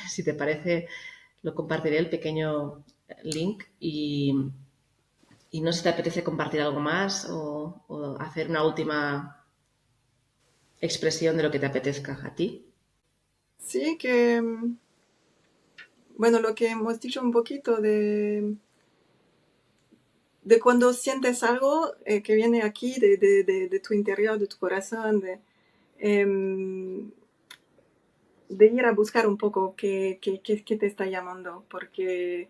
Si te parece, lo compartiré el pequeño link y no sé si te apetece compartir algo más o hacer una última expresión de lo que te apetezca a ti. Sí, que, bueno, lo que hemos dicho un poquito de cuando sientes algo que viene aquí, de tu interior, de tu corazón, em, de ir a buscar un poco qué te está llamando, porque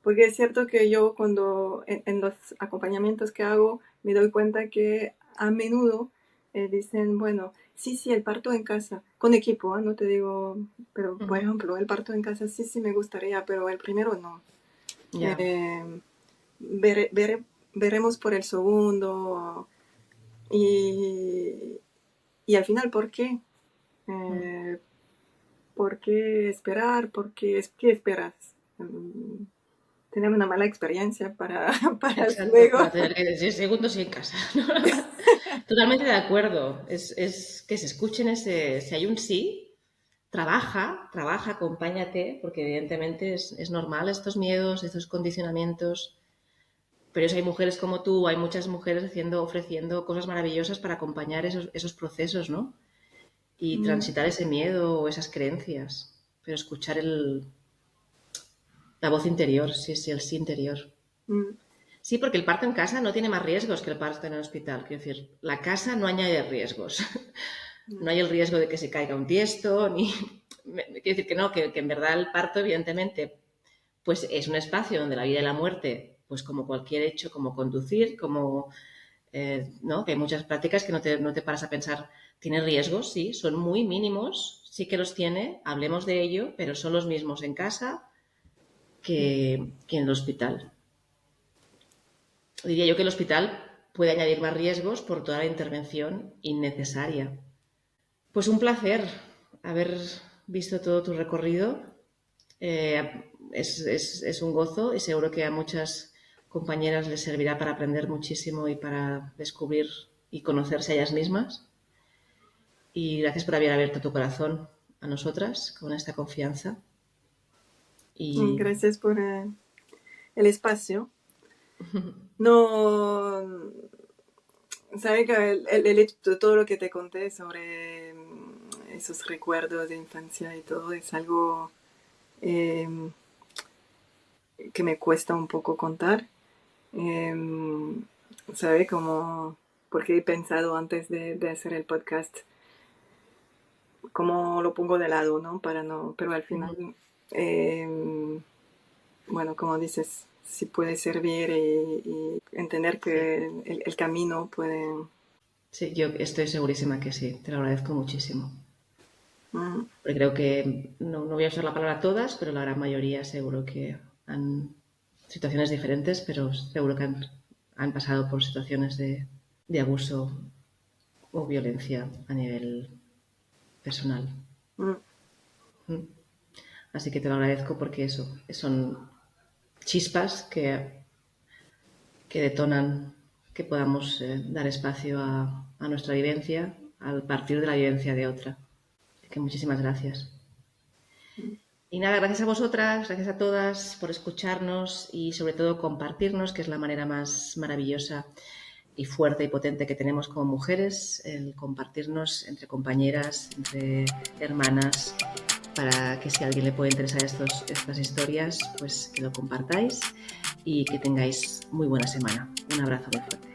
es cierto que yo cuando en los acompañamientos que hago me doy cuenta que a menudo dicen, bueno, sí, sí, el parto en casa, con equipo, no te digo, pero por Ujú. ejemplo, el parto en casa sí, sí me gustaría, pero el primero no. Ya. Eh, vere- vere- veremos por el segundo y, y al final, ¿por qué? Mm. Eh, ¿Por qué esperar? ¿Qué esperas? Tener una mala experiencia para, para Exacto, luego. para tener que decir segundos y en casa. Totalmente de acuerdo. Es que se escuchen si hay un sí, trabaja, acompáñate, porque evidentemente es normal estos miedos, estos condicionamientos. Pero eso hay mujeres como tú, hay muchas mujeres ofreciendo cosas maravillosas para acompañar esos procesos, ¿no? Y Mm, transitar ese miedo o esas creencias. Pero escuchar la voz interior, sí, sí, el sí interior. mm, Sí, porque el parto en casa no tiene más riesgos que el parto en el hospital. Quiero decir, la casa no añade riesgos. No hay el riesgo de que se caiga un tiesto, ni. Quiero decir que no, que en verdad el parto, evidentemente, pues es un espacio donde la vida y la muerte, pues como cualquier hecho, como conducir, como. ¿No? Que hay muchas prácticas que no te paras a pensar tiene riesgos, sí, son muy mínimos, sí que los tiene, hablemos de ello, pero son los mismos en casa que en el hospital. Diría yo que el hospital puede añadir más riesgos por toda la intervención innecesaria. Pues un placer haber visto todo tu recorrido. Es un gozo y seguro que a muchas compañeras les servirá para aprender muchísimo y para descubrir y conocerse a ellas mismas. Y gracias por haber abierto tu corazón a nosotras con esta confianza. Y Gracias por el espacio. No, sabe que todo lo que te conté sobre esos recuerdos de infancia y todo es algo que me cuesta un poco contar. Sabe como, porque he pensado antes de hacer el podcast, cómo lo pongo de lado, ¿no? Pero al final, bueno, como dices, sí puede servir y entender que el camino puede... sí, yo estoy segurísima que sí, te lo agradezco muchísimo. Mm, Porque creo que, no voy a usar la palabra todas, pero la gran mayoría seguro que han situaciones diferentes, pero seguro que han pasado por situaciones de abuso o violencia a nivel personal. mm, Así que te lo agradezco porque eso son chispas que detonan que podamos dar espacio a nuestra vivencia al partir de la vivencia de otra. Así que muchísimas gracias. Y nada, gracias a vosotras, gracias a todas por escucharnos y sobre todo compartirnos, que es la manera más maravillosa y fuerte y potente que tenemos como mujeres, el compartirnos entre compañeras, entre hermanas, para que si a alguien le puede interesar estas historias, pues que lo compartáis y que tengáis muy buena semana. Un abrazo muy fuerte.